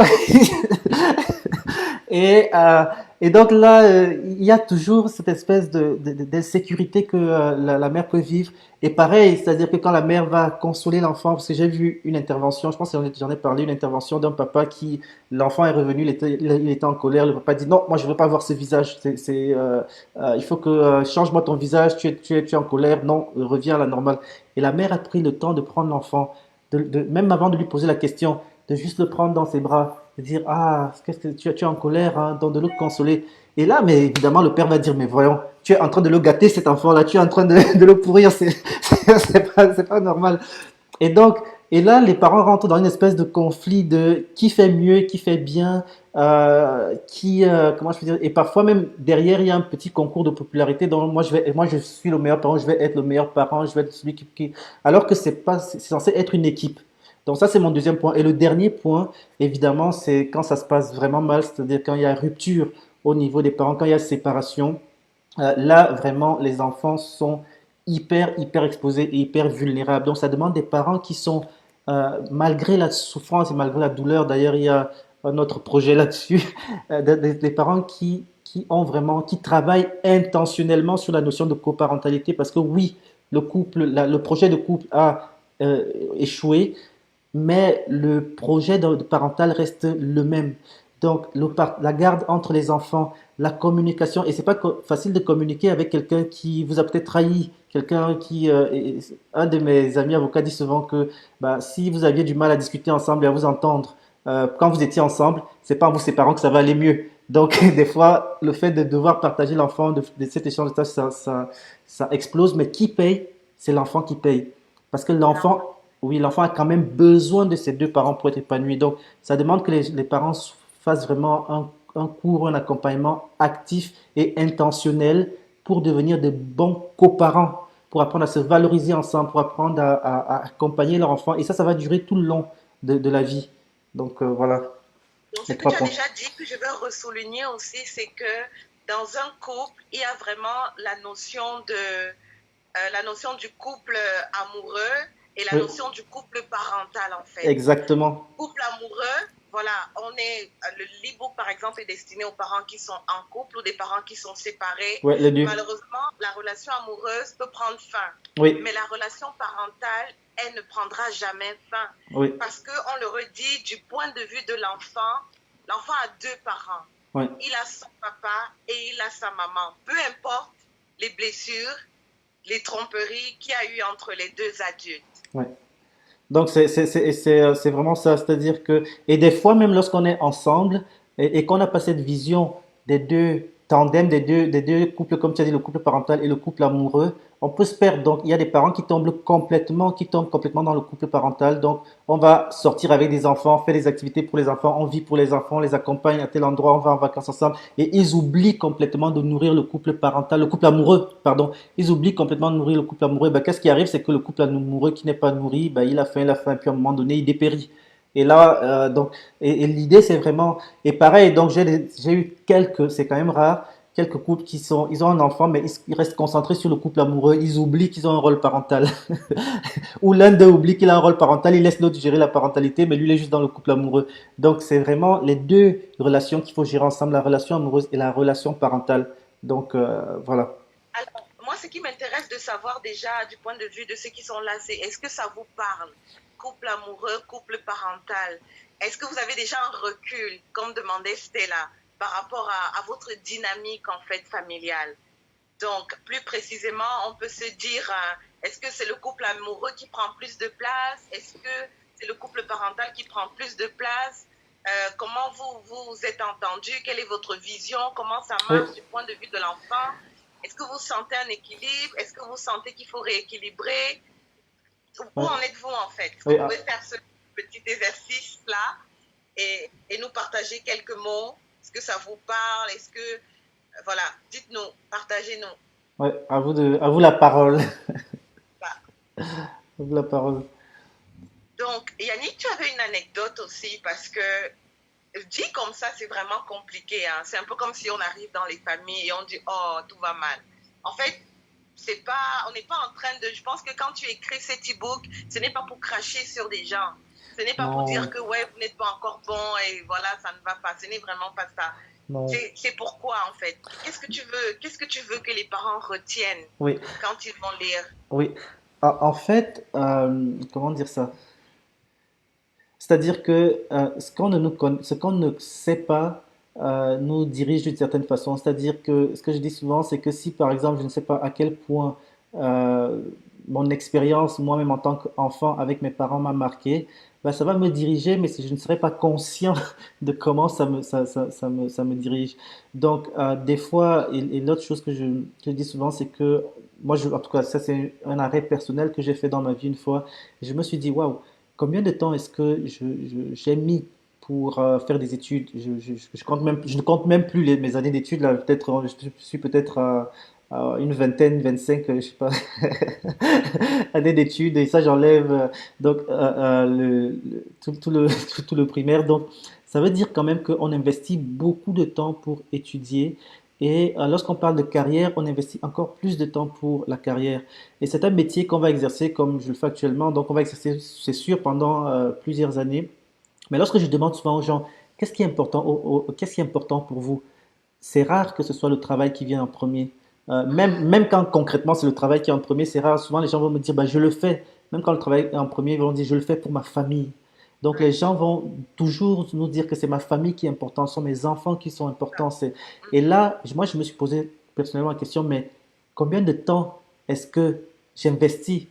Et, euh, et donc là, il y a toujours cette espèce d'insécurité que la mère peut vivre. Et pareil, c'est-à-dire que quand la mère va consoler l'enfant, parce que j'ai vu une intervention, je pense que j'en ai parlé, une intervention d'un papa qui, l'enfant est revenu, il était en colère, le papa dit non, moi je veux pas voir ce visage, il faut que change-moi ton visage, tu es en colère, non, reviens à la normale. Et la mère a pris le temps de prendre l'enfant, même avant de lui poser la question, de juste le prendre dans ses bras, de dire ah, qu'est-ce que tu es en colère, hein, donc de le consoler. Et là, mais évidemment, le père va dire mais voyons, tu es en train de le gâter cet enfant-là, tu es en train de le pourrir. C'est pas normal. Et donc, et là, les parents rentrent dans une espèce de conflit de qui fait mieux, qui fait bien, comment je peux dire, et parfois même derrière, il y a un petit concours de popularité. Donc, moi, je suis le meilleur parent, je vais être le meilleur parent, je vais être celui alors que c'est pas, c'est censé être une équipe. Donc ça, c'est mon deuxième point. Et le dernier point, évidemment, c'est quand ça se passe vraiment mal, c'est-à-dire quand il y a rupture au niveau des parents, quand il y a séparation. Là, vraiment, les enfants sont hyper exposés et hyper vulnérables. Donc, ça demande des parents qui sont, malgré la souffrance et malgré la douleur, d'ailleurs, il y a un autre projet là-dessus, des parents qui ont vraiment, qui travaillent intentionnellement sur la notion de coparentalité parce que oui, le projet de couple a échoué, mais le projet de parental reste le même. Donc, la garde entre les enfants, la communication, et c'est pas facile de communiquer avec quelqu'un qui vous a peut-être trahi, quelqu'un un de mes amis avocats dit souvent que bah, si vous aviez du mal à discuter ensemble et à vous entendre quand vous étiez ensemble, c'est pas en vous séparant que ça va aller mieux. Donc, des fois, le fait de devoir partager l'enfant de cet échange de tâches, ça explose, mais qui paye? C'est l'enfant qui paye. Parce que l'enfant, oui, l'enfant a quand même besoin de ses deux parents pour être épanoui. Donc, ça demande que les parents fassent vraiment un cours, un accompagnement actif et intentionnel pour devenir de bons coparents, pour apprendre à se valoriser ensemble, pour apprendre à accompagner leur enfant. Et ça va durer tout le long de la vie. Donc, voilà, Donc, ce les que trois tu as points. déjà dit, que je veux ressouligner aussi, c'est que dans un couple, il y a vraiment la notion du couple amoureux et la Oui, notion du couple parental, en fait. exactement. Couple amoureux, voilà, le e-book par exemple est destiné aux parents qui sont en couple ou des parents qui sont séparés. Ouais, les deux. Malheureusement, la relation amoureuse peut prendre fin, Oui, mais la relation parentale, elle ne prendra jamais fin. oui, Parce qu'on le redit, du point de vue de l'enfant, l'enfant a deux parents. oui. Il a son papa et il a sa maman. Peu importe les blessures, les tromperies qu'il y a eu entre les deux adultes. Ouais. Donc c'est vraiment ça, c'est-à-dire que et des fois même lorsqu'on est ensemble et qu'on n'a pas cette vision des deux tandems, des deux couples comme tu as dit, le couple parental et le couple amoureux, on peut se perdre. Donc il y a des parents qui tombent complètement dans le couple parental. Donc on va sortir avec des enfants, faire des activités pour les enfants, on vit pour les enfants, on les accompagne à tel endroit, on va en vacances ensemble et ils oublient complètement de nourrir le couple parental, le couple amoureux, pardon. Ils oublient complètement de nourrir le couple amoureux. Ben, qu'est-ce qui arrive? C'est que le couple amoureux qui n'est pas nourri, ben, il a faim, puis à un moment donné, il dépérit. Et là, et l'idée, c'est vraiment, et pareil, donc j'ai eu c'est quand même rare, quelques couples ils ont un enfant, mais ils restent concentrés sur le couple amoureux, ils oublient qu'ils ont un rôle parental. Ou l'un d'eux oublie qu'il a un rôle parental, il laisse l'autre gérer la parentalité, mais lui, il est juste dans le couple amoureux. Donc, c'est vraiment les deux relations qu'il faut gérer ensemble, la relation amoureuse et la relation parentale. Donc, voilà. Alors, moi, ce qui m'intéresse de savoir déjà du point de vue de ceux qui sont là, c'est est-ce que ça vous parle? Couple amoureux, couple parental. Est-ce que vous avez déjà un recul, comme demandait Stella, par rapport à votre dynamique en fait familiale? Donc, plus précisément, on peut se dire, est-ce que c'est le couple amoureux qui prend plus de place? Est-ce que c'est le couple parental qui prend plus de place? Comment vous êtes entendu? Quelle est votre vision? Comment ça Oui, marche du point de vue de l'enfant? Est-ce que vous sentez un équilibre? Est-ce que vous sentez qu'il faut rééquilibrer? Où oui, en êtes-vous en fait? Est-ce que oui, vous pouvez faire ce petit exercice-là et nous partager quelques mots? Est-ce que ça vous parle? Est-ce que, voilà, dites-nous, partagez-nous. oui, à vous la parole. Bah, À vous la parole. donc, Yannick, tu avais une anecdote aussi parce que dit comme ça, c'est vraiment compliqué. Hein. C'est un peu comme si on arrive dans les familles et on dit, oh, tout va mal. En fait, on n'est pas en train de. Je pense que quand tu écris cet e-book, ce n'est pas pour cracher sur des gens. Ce n'est pas pour dire Non, que ouais, vous n'êtes pas encore bon et voilà, ça ne va pas. Ce n'est vraiment pas ça. non. C'est pourquoi en fait. Qu'est-ce que tu veux que les parents retiennent Oui, quand ils vont lire? oui. En fait, comment dire ça? C'est-à-dire que ce qu'on ne sait pas nous dirige d'une certaine façon. C'est-à-dire que ce que je dis souvent, c'est que si par exemple, je ne sais pas à quel point euh, mon expérience moi-même en tant qu'enfant avec mes parents m'a marqué, ben, ça va me diriger, mais si je ne serais pas conscient de comment ça me dirige. Donc, des fois, et l'autre chose que je dis souvent, c'est que moi, en tout cas, ça c'est un arrêt personnel que j'ai fait dans ma vie une fois. Je me suis dit, waouh, combien de temps est-ce que j'ai mis pour faire des études? Je ne compte même plus mes années d'études, là, peut-être, je suis peut-être à une vingtaine, 25, je sais pas, années d'études, et ça j'enlève donc tout le, tout le primaire. Donc, ça veut dire quand même qu'on investit beaucoup de temps pour étudier. Et lorsqu'on parle de carrière, on investit encore plus de temps pour la carrière. Et c'est un métier qu'on va exercer comme je le fais actuellement. Donc, on va exercer, c'est sûr, pendant plusieurs années. Mais lorsque je demande souvent aux gens, qu'est-ce qui est important, qu'est-ce qui est important pour vous? C'est rare que ce soit le travail qui vient en premier. Même quand concrètement c'est le travail qui est en premier, c'est rare. Souvent les gens vont me dire, bah, je le fais. Même quand le travail est en premier, ils vont dire, je le fais pour ma famille. Donc les Ouais. gens vont toujours nous dire que c'est ma famille qui est importante, ce sont mes enfants qui sont importants. Et Mhm. là, moi je me suis posé personnellement la question, mais combien de temps est-ce que j'investis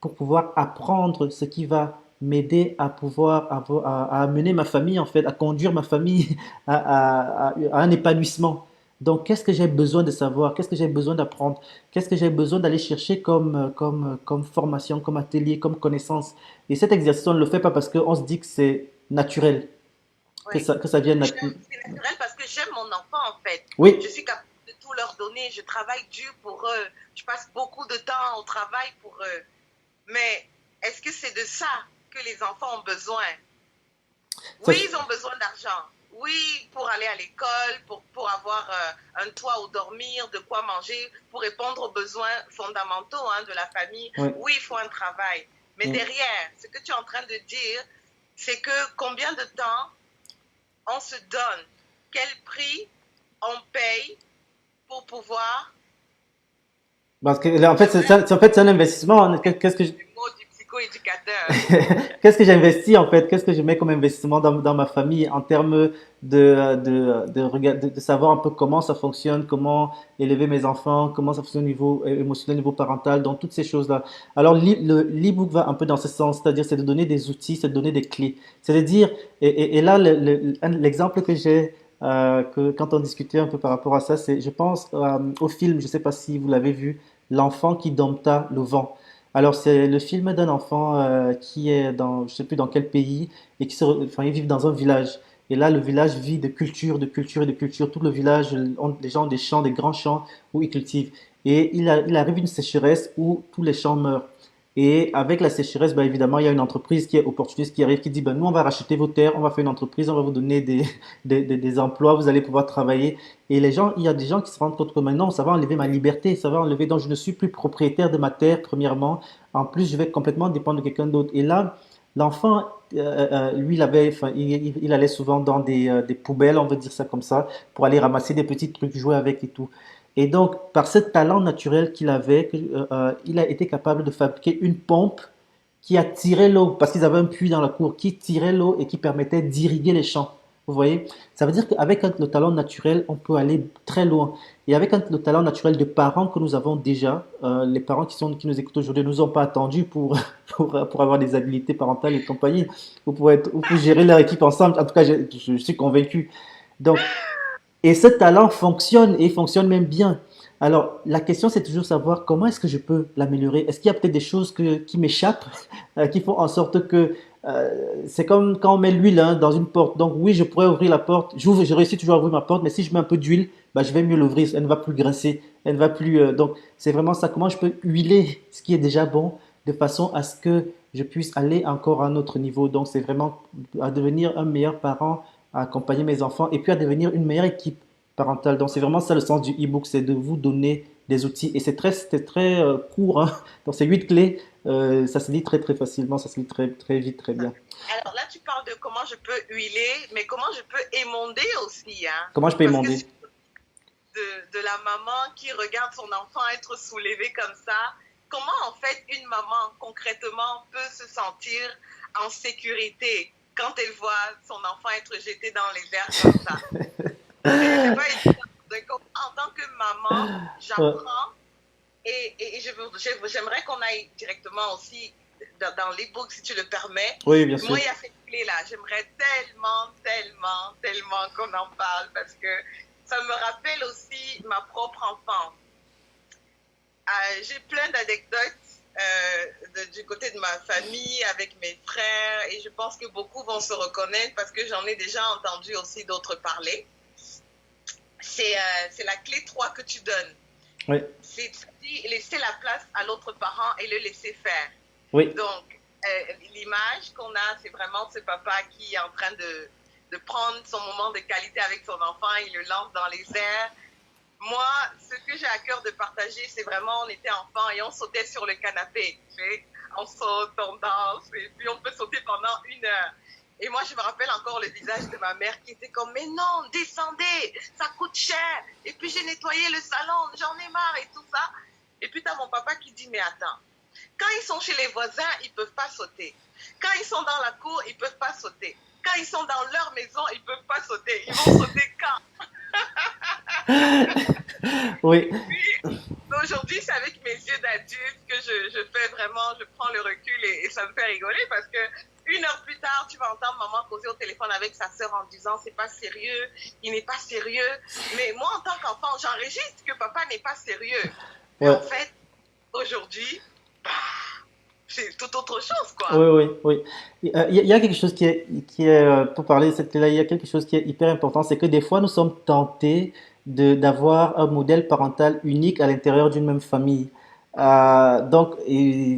pour pouvoir apprendre ce qui va m'aider à pouvoir à amener ma famille, en fait, à conduire ma famille à un épanouissement. Donc, qu'est-ce que j'ai besoin de savoir? Qu'est-ce que j'ai besoin d'apprendre? Qu'est-ce que j'ai besoin d'aller chercher comme formation, comme atelier, comme connaissance? Et cet exercice, on ne le fait pas parce qu'on se dit que c'est naturel, Ouais. que ça vienne naturel. C'est naturel parce que j'aime mon enfant en fait. Oui, Je suis capable de tout leur donner. Je travaille dur pour eux. Je passe beaucoup de temps au travail pour eux. Mais est-ce que c'est de ça que les enfants ont besoin? ça, Oui, ils ont besoin d'argent. Oui, pour aller à l'école, pour avoir un toit où dormir, de quoi manger, pour répondre aux besoins fondamentaux de la famille. oui. Oui, il faut un travail. Mais Mm. derrière, ce que tu es en train de dire, c'est que combien de temps on se donne, quel prix on paye pour pouvoir, Parce que, là, en fait, j'aimerais en fait, c'est un investissement. Hein. le mot du psychoéducateur. Qu'est-ce que j'investis en fait? Qu'est-ce que je mets comme investissement dans ma famille en termes de savoir un peu comment ça fonctionne, comment élever mes enfants, comment ça fonctionne au niveau émotionnel, au niveau parental, dans toutes ces choses-là. Alors, l'e-book va un peu dans ce sens, c'est-à-dire c'est de donner des outils, c'est de donner des clés. C'est de dire, et là, l'exemple que j'ai, que quand on discutait un peu par rapport à ça, c'est, je pense au film, je ne sais pas si vous l'avez vu, L'enfant qui dompta le vent. Alors, c'est le film d'un enfant qui est dans, je sais plus dans quel pays, et enfin, ils vivent dans un village. Et là, le village vit de culture, de culture et de culture. Tout le village, les gens ont des champs, des grands champs où ils cultivent. Et il arrive une sécheresse où tous les champs meurent. Et avec la sécheresse, bah, évidemment, il y a une entreprise qui est opportuniste qui arrive, qui dit, bah, nous, on va racheter vos terres, on va faire une entreprise, on va vous donner des emplois, vous allez pouvoir travailler. Et les gens, il y a des gens qui se rendent compte que maintenant, ça va enlever ma liberté, ça va enlever, donc je ne suis plus propriétaire de ma terre, premièrement. En plus, je vais complètement dépendre de quelqu'un d'autre. Et là, l'enfant, lui, enfin, il allait souvent dans des poubelles, on va dire ça comme ça, pour aller ramasser des petits trucs, jouer avec et tout. Et donc, par ce talent naturel qu'il avait, il a été capable de fabriquer une pompe qui a tiré l'eau, parce qu'ils avaient un puits dans la cour, qui tirait l'eau et qui permettait d'irriguer les champs. Vous voyez? Ça veut dire qu'avec le talent naturel, on peut aller très loin. Et avec le talent naturel de parents que nous avons déjà, les parents qui nous écoutent aujourd'hui ne nous ont pas attendus pour avoir des habilités parentales et compagnie, ou pour gérer leur équipe ensemble. En tout cas, je suis convaincu. Donc, et ce talent fonctionne et fonctionne même bien. Alors, la question, c'est toujours savoir comment est-ce que je peux l'améliorer. Est-ce qu'il y a peut-être des choses qui m'échappent, qui font en sorte que c'est comme quand on met l'huile hein, dans une porte. Donc oui, je pourrais ouvrir la porte. Je réussis toujours à ouvrir ma porte, mais si je mets un peu d'huile, bah, je vais mieux l'ouvrir. Elle ne va plus grincer. Elle ne va plus. Donc, c'est vraiment ça. Comment je peux huiler ce qui est déjà bon de façon à ce que je puisse aller encore à un autre niveau. Donc, c'est vraiment à devenir un meilleur parent, à accompagner mes enfants et puis à devenir une meilleure équipe parentale. Donc, c'est vraiment ça le sens du e-book, c'est de vous donner des outils. Et c'est très court. Hein. Donc, c'est 8 clés. Ça se lit très très facilement, ça se lit très très vite, très bien. Alors là, tu parles de comment je peux huiler, mais comment je peux émonder aussi, hein? Comment je peux Parce que émonder? de la maman qui regarde son enfant être soulevé comme ça, comment en fait une maman concrètement peut se sentir en sécurité quand elle voit son enfant être jeté dans les airs comme ça? C'est pas évident. Donc, en tant que maman, Ouais. j'apprends et j'aimerais qu'on aille directement aussi dans l'e-book si tu le permets. Oui, bien sûr. Moi, il y a cette clé-là. J'aimerais tellement qu'on en parle parce que ça me rappelle aussi ma propre enfance. J'ai plein d'anecdotes du côté de ma famille, avec mes frères, et je pense que beaucoup vont se reconnaître parce que j'en ai déjà entendu aussi d'autres parler. C'est la clé 3 que tu donnes. Oui, C'est laisser la place à l'autre parent et le laisser faire. oui, Donc, l'image qu'on a, c'est vraiment ce papa qui est en train de prendre son moment de qualité avec son enfant, il le lance dans les airs. Moi, ce que j'ai à cœur de partager, c'est vraiment, on était enfants et on sautait sur le canapé. Tu sais, on saute, on danse, et puis on peut sauter pendant 1 heure. Et moi, je me rappelle encore le visage de ma mère qui était comme, mais non, descendez, ça coûte cher. Et puis j'ai nettoyé le salon, j'en ai marre et tout ça. Et puis t'as mon papa qui dit, mais attends, quand ils sont chez les voisins, ils ne peuvent pas sauter. Quand ils sont dans la cour, ils ne peuvent pas sauter. Quand ils sont dans leur maison, ils ne peuvent pas sauter. Ils vont sauter quand? oui, Puis, aujourd'hui, c'est avec mes yeux d'adulte que je fais vraiment, je prends le recul et ça me fait rigoler parce que 1 heure plus tard, tu vas entendre maman causer au téléphone avec sa sœur en disant c'est pas sérieux, il n'est pas sérieux. Mais moi, en tant qu'enfant, j'enregistre que papa n'est pas sérieux. Mais ouais. en fait, aujourd'hui, bah, c'est tout autre chose, quoi. Oui, oui, oui. Il y a quelque chose pour parler de cette clé-là, il y a quelque chose qui est hyper important, c'est que des fois nous sommes tentés d'avoir un modèle parental unique à l'intérieur d'une même famille. Donc,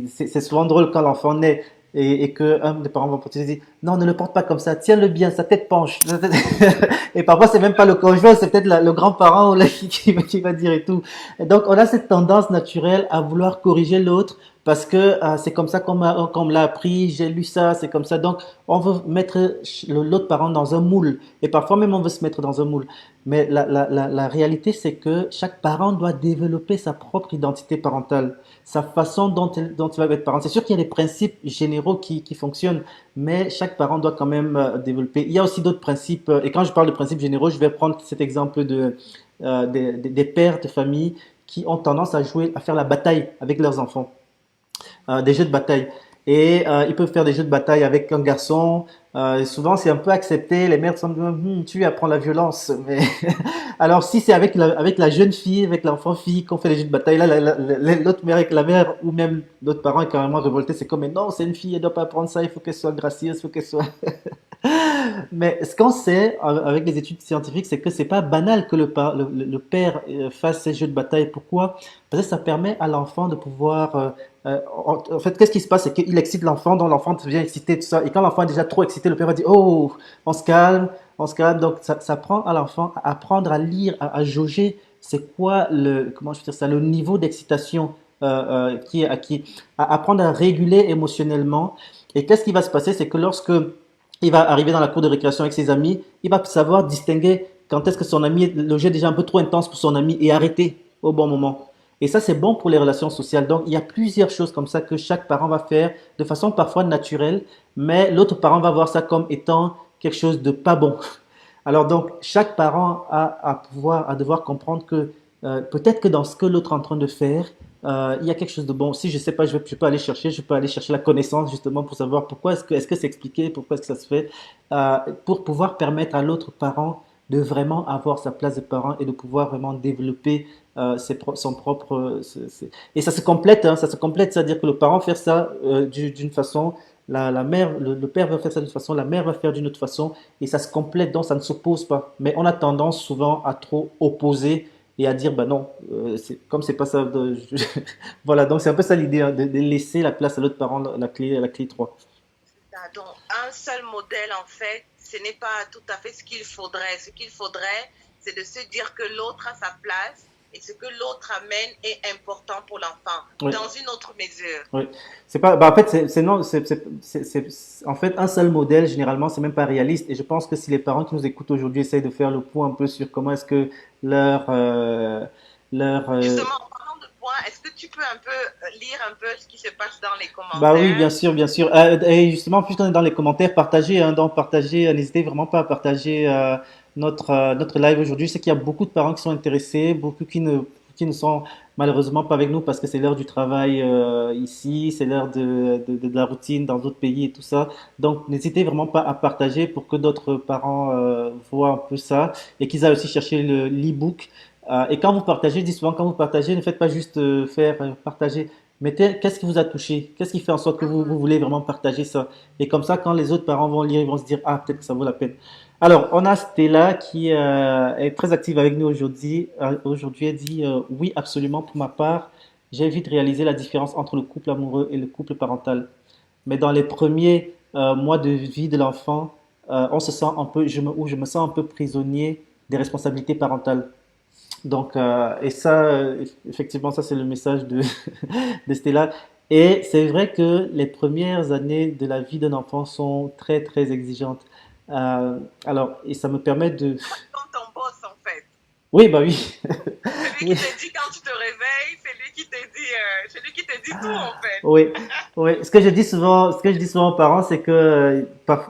c'est souvent drôle quand l'enfant naît et que un des parents va porter et dit, non, ne le porte pas comme ça, tiens-le bien, sa tête penche. Et parfois, c'est même pas le conjoint, c'est peut-être le grand-parent ou qui va dire et tout. Et donc, on a cette tendance naturelle à vouloir corriger l'autre parce que c'est comme ça qu'on me l'a appris, j'ai lu ça, c'est comme ça. Donc, on veut mettre l'autre parent dans un moule. Et parfois même, on veut se mettre dans un moule. Mais la réalité, c'est que chaque parent doit développer sa propre identité parentale, sa façon dont il va être parent. C'est sûr qu'il y a des principes généraux qui fonctionnent, mais chaque parent doit quand même développer. Il y a aussi d'autres principes, et quand je parle de principes généraux, je vais prendre cet exemple des pères de famille qui ont tendance à jouer, à faire la bataille avec leurs enfants, des jeux de bataille. Et ils peuvent faire des jeux de bataille avec un garçon. Et souvent, c'est un peu accepté. Les mères sont tu lui apprends la violence. Mais alors, si c'est avec la jeune fille, avec l'enfant fille qu'on fait les jeux de bataille, là, l'autre mère, avec la mère ou même l'autre parent est carrément révolté. C'est comme, mais non, c'est une fille, elle doit pas apprendre ça. Il faut qu'elle soit gracieuse, il faut qu'elle soit. Mais ce qu'on sait avec les études scientifiques, c'est que c'est pas banal que le père fasse ces jeux de bataille. Pourquoi? Parce que ça permet à l'enfant de pouvoir en fait, qu'est-ce qui se passe? C'est qu'il excite l'enfant, donc l'enfant devient excité, tout ça. Et quand l'enfant est déjà trop excité, le père va dire, oh, on se calme, on se calme. Donc, ça prend à l'enfant à apprendre à lire, à jauger, c'est quoi comment je veux dire ça, le niveau d'excitation qui est acquis, à apprendre à réguler émotionnellement. Et qu'est-ce qui va se passer? C'est que lorsque il va arriver dans la cour de récréation avec ses amis, il va savoir distinguer quand est-ce que son ami, le jeu est déjà un peu trop intense pour son ami et arrêter au bon moment. Et ça, c'est bon pour les relations sociales. Donc, il y a plusieurs choses comme ça que chaque parent va faire de façon parfois naturelle, mais l'autre parent va voir ça comme étant quelque chose de pas bon. Alors donc, chaque parent à devoir comprendre que peut-être que dans ce que l'autre est en train de faire, il y a quelque chose de bon. Si je sais pas, je peux aller chercher, je peux aller chercher la connaissance justement pour savoir pourquoi est-ce que c'est expliqué, pourquoi est-ce que ça se fait, pour pouvoir permettre à l'autre parent de vraiment avoir sa place de parent et de pouvoir vraiment développer son propre. Et ça se complète, hein, ça se complète, c'est-à-dire que le parent fait ça d'une façon, la mère, le père va faire ça d'une façon, la mère va faire d'une autre façon, et ça se complète, donc ça ne s'oppose pas. Mais on a tendance souvent à trop opposer et à dire, bah non, comme c'est pas ça. Voilà, donc c'est un peu ça l'idée, hein, de laisser la place à l'autre parent, la clé 3. Donc, un seul modèle, en fait, ce n'est pas tout à fait ce qu'il faudrait. Ce qu'il faudrait, c'est de se dire que l'autre a sa place et ce que l'autre amène est important pour l'enfant, Oui. dans une autre mesure. Oui, c'est pas. Bah en fait, non, en fait un seul modèle. Généralement, c'est même pas réaliste. Et je pense que si les parents qui nous écoutent aujourd'hui essayent de faire le point un peu sur comment est-ce que leur leur Justement, en parlant de points, est-ce que tu peux un peu lire un peu ce qui se passe dans les bah oui, bien commentaires? sûr, bien sûr. Et justement, puisqu'on est dans les commentaires, partagez, hein, donc partagez. N'hésitez vraiment pas à partager notre live aujourd'hui. Je sais qu'il y a beaucoup de parents qui sont intéressés, beaucoup qui ne sont malheureusement pas avec nous parce que c'est l'heure du travail ici, c'est l'heure de la routine dans d'autres pays et tout ça. Donc, n'hésitez vraiment pas à partager pour que d'autres parents voient un peu ça et qu'ils aillent aussi chercher l'e-book. Et quand vous partagez, je dis souvent, quand vous partagez, ne faites pas juste faire partager. Mettez qu'est-ce qui vous a touché, qu'est-ce qui fait en sorte que vous voulez vraiment partager ça. Et comme ça, quand les autres parents vont lire, ils vont se dire, ah, peut-être que ça vaut la peine. Alors, on a Stella qui est très active avec nous aujourd'hui. Aujourd'hui, elle dit, oui, absolument, pour ma part, j'ai vite réalisé la différence entre le couple amoureux et le couple parental. Mais dans les premiers mois de vie de l'enfant, on se sent un peu, ou je me sens un peu prisonnier des responsabilités parentales. Donc, et ça, effectivement, ça c'est le message de Stella. Et c'est vrai que les premières années de la vie d'un enfant sont très, très exigeantes. Alors, et ça me permet de... Comme ton boss, en fait. Oui, bah oui, C'est lui oui, qui te dit quand tu te réveilles, c'est lui qui te dit tout, en fait. oui, oui. Ce que je dis souvent aux parents, c'est que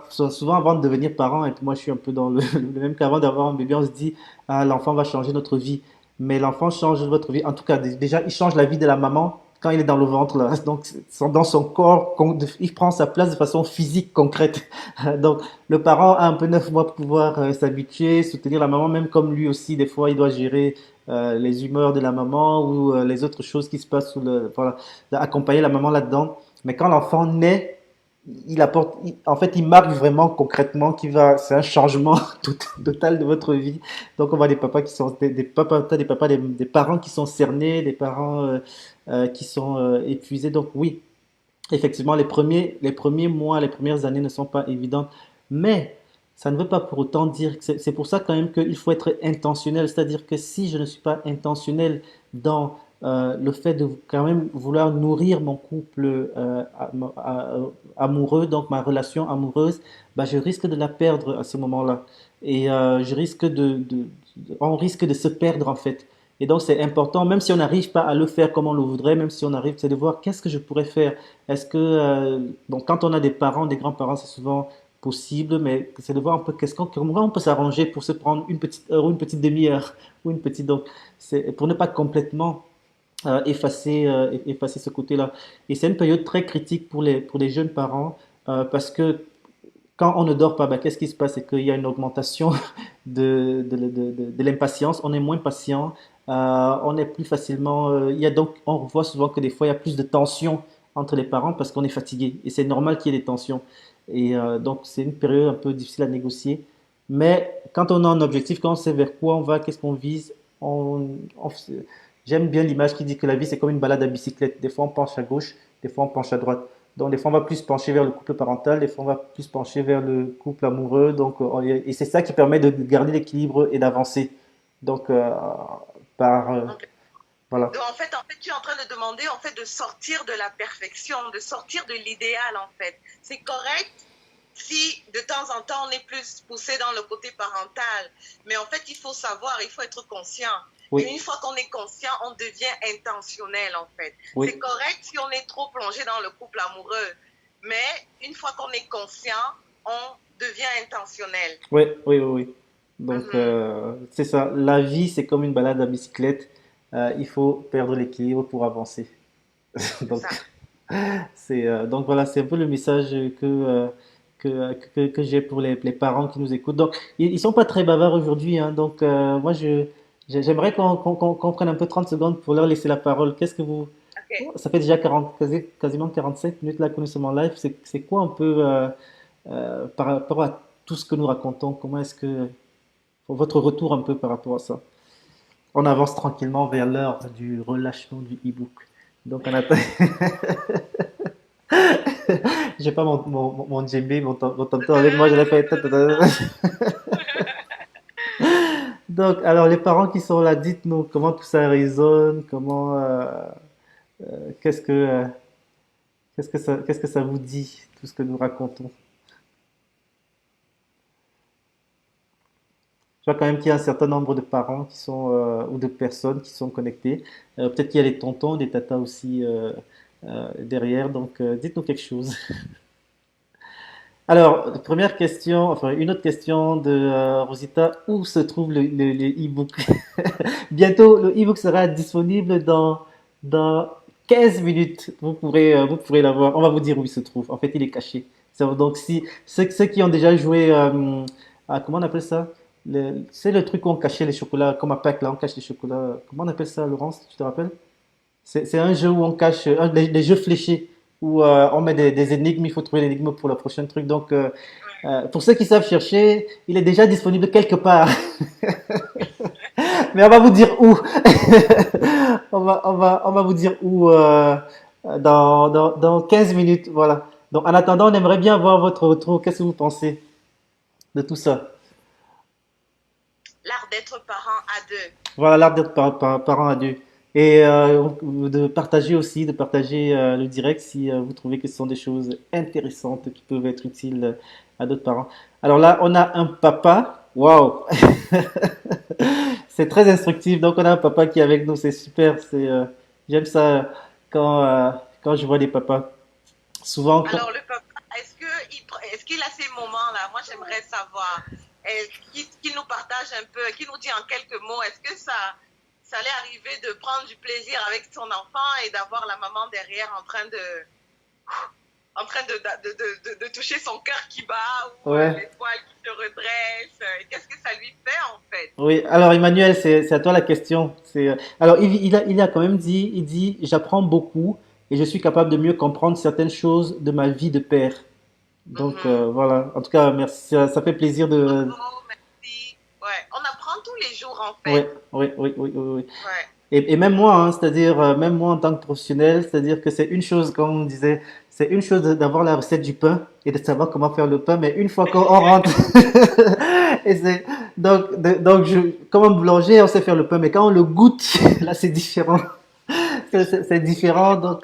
souvent avant de devenir parent, et puis moi je suis un peu dans le même qu'avant d'avoir un bébé, on se dit, ah, l'enfant va changer notre vie. Mais l'enfant change votre vie. En tout cas, déjà, il change la vie de la maman quand il est dans le ventre, là. Donc, dans son corps, il prend sa place de façon physique, concrète. Donc, le parent a un peu 9 mois pour pouvoir s'habituer, soutenir la maman, même comme lui aussi, des fois, il doit gérer les humeurs de la maman ou les autres choses qui se passent voilà, accompagner la maman là-dedans. Mais quand l'enfant naît, en fait, il marque vraiment concrètement c'est un changement total de votre vie. Donc, on voit des papas qui sont, des papas, pas des papas, des parents qui sont cernés, des parents qui sont épuisés. Donc, oui, effectivement, les premiers mois, les premières années ne sont pas évidentes, mais ça ne veut pas pour autant dire que c'est pour ça quand même qu'il faut être intentionnel. C'est-à-dire que si je ne suis pas intentionnel dans le fait de quand même vouloir nourrir mon couple amoureux, donc ma relation amoureuse, bah, je risque de la perdre à ce moment-là. Et on risque de se perdre en fait. Et donc c'est important, même si on n'arrive pas à le faire comme on le voudrait, même si on arrive, c'est de voir qu'est-ce que je pourrais faire. Est-ce que, donc quand on a des parents, des grands-parents, c'est souvent possible, mais c'est de voir un peu comment on peut s'arranger pour se prendre une petite heure ou une petite demi-heure ou une petite, donc c'est pour ne pas complètement effacer ce côté-là. Et c'est une période très critique pour les jeunes parents parce que quand on ne dort pas, ben, qu'est-ce qui se passe? C'est qu'il y a une augmentation de l'impatience, on est moins patient, on est plus facilement. Il y a donc, on voit souvent que des fois, il y a plus de tensions entre les parents parce qu'on est fatigué. Et c'est normal qu'il y ait des tensions. Et donc, c'est une période un peu difficile à négocier. Mais quand on a un objectif, quand on sait vers quoi on va, qu'est-ce qu'on vise, on- j'aime bien l'image qui dit que la vie, c'est comme une balade à bicyclette. Des fois, on penche à gauche, des fois, on penche à droite. Donc, des fois, on va plus pencher vers le couple parental, des fois, on va plus pencher vers le couple amoureux. Donc, et c'est ça qui permet de garder l'équilibre et d'avancer. Donc, par, Donc, voilà. en fait, tu es en train de demander en fait de sortir de la perfection, de sortir de l'idéal en fait. C'est correct si de temps en temps on est plus poussé dans le côté parental, mais en fait il faut savoir, il faut être conscient. Et Oui, une fois qu'on est conscient, on devient intentionnel en fait. C'est oui, correct si on est trop plongé dans le couple amoureux, mais une fois qu'on est conscient, on devient intentionnel. oui, oui, oui, oui. Donc, Mhm, c'est ça. La vie, c'est comme une balade à bicyclette. Il faut perdre l'équilibre pour avancer. c'est Donc, ça. donc voilà, c'est un peu le message que j'ai pour les parents qui nous écoutent. Donc, ils sont pas très bavards aujourd'hui, hein. Donc, moi, j'aimerais qu'on prenne un peu 30 secondes pour leur laisser la parole. Qu'est-ce que vous... Ok. Ça fait déjà 40, quasiment 45 minutes là que nous sommes en live. C'est quoi un peu par rapport à tout ce que nous racontons? Comment est-ce que... Votre retour un peu par rapport à ça? On avance tranquillement vers l'heure du relâchement du e-book. Donc, on attend. J'ai pas mon djembé, mon tam-tam avec moi, je l'ai fait. Donc, alors, les parents qui sont là, dites-nous comment tout ça résonne, qu'est-ce que, qu'est-ce que ça vous dit, tout ce que nous racontons. Je vois quand même qu'il y a un certain nombre de parents qui sont, ou de personnes qui sont connectées. Peut-être qu'il y a des tontons, des tatas aussi derrière, donc dites-nous quelque chose. Alors, première question, enfin une autre question de Rosita, où se trouve le e-book? Bientôt, le e-book sera disponible dans 15 minutes. Vous pourrez l'avoir. On va vous dire où il se trouve. En fait, il est caché. Donc, si ceux qui ont déjà joué à, comment on appelle ça? C'est le truc où on cachait les chocolats, comme à Pâques, là, on cache les chocolats. Comment on appelle ça, Laurence, tu te rappelles? C'est un jeu où on cache, des jeux fléchés, où on met des énigmes, il faut trouver l'énigme pour le prochain truc. Donc, pour ceux qui savent chercher, il est déjà disponible quelque part. Mais on va vous dire où. On va vous dire où dans 15 minutes. Voilà. Donc, en attendant, on aimerait bien voir votre retour. Qu'est-ce que vous pensez de tout ça? L'art d'être parent à deux. Voilà, l'art d'être parent à deux. Et de partager aussi, de partager le direct si vous trouvez que ce sont des choses intéressantes qui peuvent être utiles à d'autres parents. Alors là, on a un papa. Waouh! C'est très instructif. Donc, on a un papa qui est avec nous. C'est super. J'aime ça quand, quand je vois des papas. Souvent, Alors, le papa, est-ce qu'il a ces moments-là? Moi, j'aimerais savoir. Qu'il nous partage un peu, qu'il nous dit en quelques mots, est-ce que ça allait arriver de prendre du plaisir avec son enfant et d'avoir la maman derrière en train de toucher son cœur qui bat ou ouais. les poils qui se redressent? Qu'est-ce que ça lui fait en fait? Oui, alors Emmanuel, c'est à toi la question. Alors il a quand même dit, il dit, j'apprends beaucoup et je suis capable de mieux comprendre certaines choses de ma vie de père. Donc Mhm. voilà. En tout cas, merci. Ça fait plaisir de. Bravo, merci. Ouais, on apprend tous les jours en Oui, fait. oui, oui, oui, oui, oui. Ouais. Et même moi, hein, c'est-à-dire même moi en tant que professionnel, c'est-à-dire que c'est une chose, comme on disait, c'est une chose d'avoir la recette du pain et de savoir comment faire le pain, mais une fois qu'on rentre, et c'est donc comme un boulanger, on sait faire le pain, mais quand on le goûte, là c'est différent. C'est différent, donc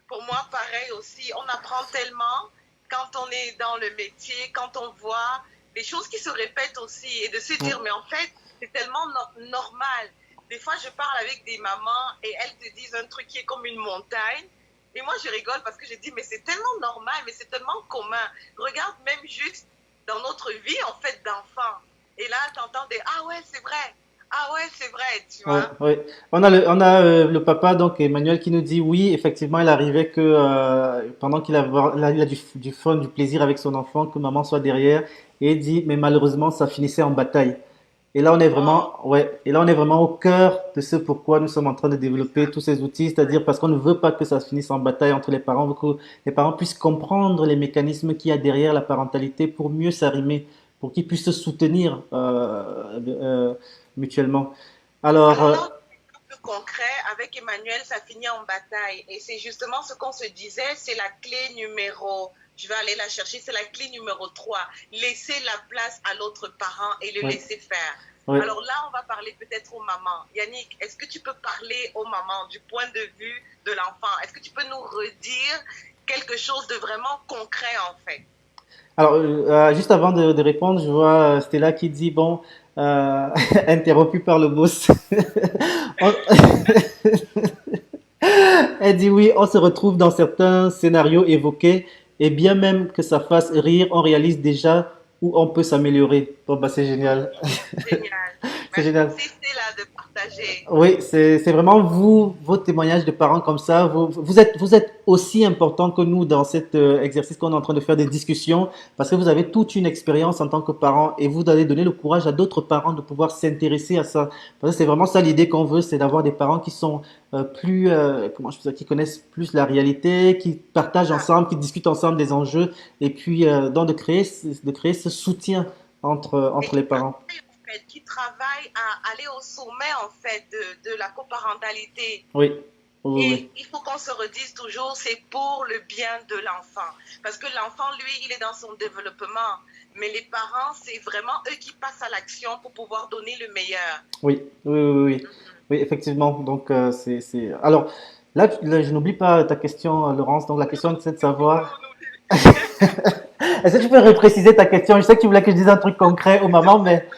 Pour moi, pareil aussi, on apprend tellement quand on est dans le métier, quand on voit des choses qui se répètent aussi et de se dire, mais en fait, c'est tellement normal. Des fois, je parle avec des mamans et elles te disent un truc qui est comme une montagne. Et moi, je rigole parce que je dis, mais c'est tellement normal, mais c'est tellement commun. Regarde même juste dans notre vie, en fait, d'enfants. Et là, tu entends des, ah ouais, c'est vrai. Ah ouais, c'est vrai, tu ouais, vois. ouais. On a le papa, donc Emmanuel, qui nous dit oui, effectivement, il arrivait que pendant il a du fun, du plaisir avec son enfant, que maman soit derrière, et il dit, mais malheureusement, ça finissait en bataille. Et là, on est Oh, vraiment, ouais, et là, on est vraiment au cœur de ce pourquoi nous sommes en train de c'est ça. développer tous ces outils, c'est-à-dire parce qu'on ne veut pas que ça se finisse en bataille entre les parents, pour que les parents puissent comprendre les mécanismes qu'il y a derrière la parentalité pour mieux s'arrimer, pour qu'ils puissent se soutenir mutuellement. Alors, Alors là, plus concret, avec Emmanuel, ça finit en bataille. Et c'est justement ce qu'on se disait, c'est la clé numéro, je vais aller la chercher, c'est la clé numéro 3. Laisser la place à l'autre parent et le oui, laisser faire. oui. Alors là, on va parler peut-être aux mamans. Yannick, est-ce que tu peux parler aux mamans du point de vue de l'enfant? Est-ce que tu peux nous redire quelque chose de vraiment concret en fait? Alors, juste avant de répondre, je vois Stella qui dit, bon, euh, interrompu par le boss. On- Elle dit oui, on se retrouve dans certains scénarios évoqués, et bien même que ça fasse rire, on réalise déjà où on peut s'améliorer. Bon, bah, c'est génial. Génial. C'est génial. Merci, c'est là de partager. Oui, c'est vraiment vous, vos témoignages de parents comme ça. Vous êtes aussi important que nous dans cet exercice qu'on est en train de faire des discussions parce que vous avez toute une expérience en tant que parent et vous allez donner le courage à d'autres parents de pouvoir s'intéresser à ça. Parce que c'est vraiment ça l'idée qu'on veut, c'est d'avoir des parents qui sont plus, comment je peux dire, qui connaissent plus la réalité, qui partagent Ah. ensemble, qui discutent ensemble des enjeux et puis donc de créer ce soutien Et entre les parents. en fait, qui travaille à aller au sommet en fait de la coparentalité. Oui, oui, oui. Et il faut qu'on se redise toujours, c'est pour le bien de l'enfant. Parce que l'enfant, lui, il est dans son développement. Mais les parents, c'est vraiment eux qui passent à l'action pour pouvoir donner le meilleur. Oui, oui, oui, oui, oui, oui, effectivement. Donc, Alors, là, je n'oublie pas ta question, Laurence. Donc, la question, c'est de savoir. Non, non. Est-ce que tu peux repréciser ta question? Je sais que tu voulais que je dise un truc concret aux mamans, mais.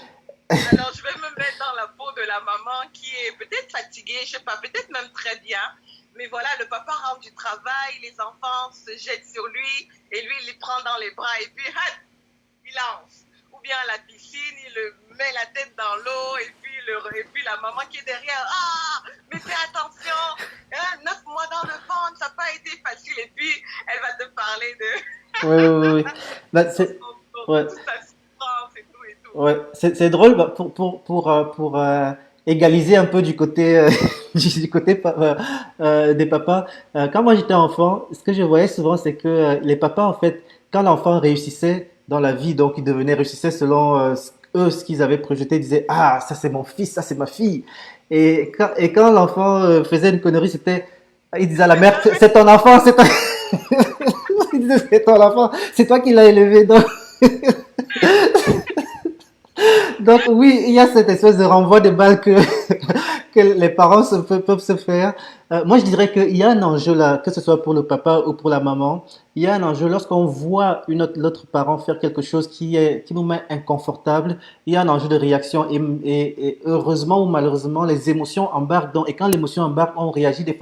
Alors, je vais me mettre dans la peau de la maman qui est peut-être fatiguée, je sais pas, peut-être même très bien. Mais voilà, le papa rentre du travail, les enfants se jettent sur lui et lui, il les prend dans les bras et puis, hop, il lance. Ou bien à la piscine, il le met la tête dans l'eau et puis la maman qui est derrière, ah, mais fais attention, hein, 9 mois dans le ventre, ça n'a pas été facile. Et puis, elle va te parler de Oui, oui, oui, oui. Bah, son, son- Ouais. toute sa souffrance et tout et tout. Ouais, c'est drôle bah, pour égaliser un peu du côté, du côté des papas. Quand moi j'étais enfant, ce que je voyais souvent, c'est que les papas, en fait, quand l'enfant réussissait dans la vie, donc il devenait réussissait selon eux, ce qu'ils avaient projeté, ils disaient, ah, ça c'est mon fils, ça c'est ma fille. Et quand l'enfant faisait une connerie, c'était, il disait à la mère, c'est ton enfant, c'est ton... il disait, c'est ton enfant, c'est toi qui l'as élevé. Donc oui, il y a cette espèce de renvoi de balles que les parents peuvent se faire. Moi, je dirais qu'il y a un enjeu là, que ce soit pour le papa ou pour la maman. Il y a un enjeu lorsqu'on voit l'autre parent faire quelque chose qui nous met inconfortable. Il y a un enjeu de réaction et heureusement ou malheureusement, les émotions embarquent. Et quand l'émotion embarque, on réagit des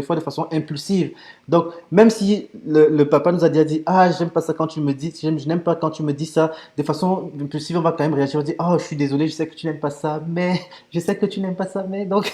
fois de façon impulsive. Donc, même si le papa nous a déjà dit, ah, j'aime pas ça quand tu me dis, je n'aime pas quand tu me dis ça, de façon impulsive, on va quand même réagir. On va dire, oh, je suis désolé, je sais que tu n'aimes pas ça, mais je sais que tu n'aimes pas ça, mais donc.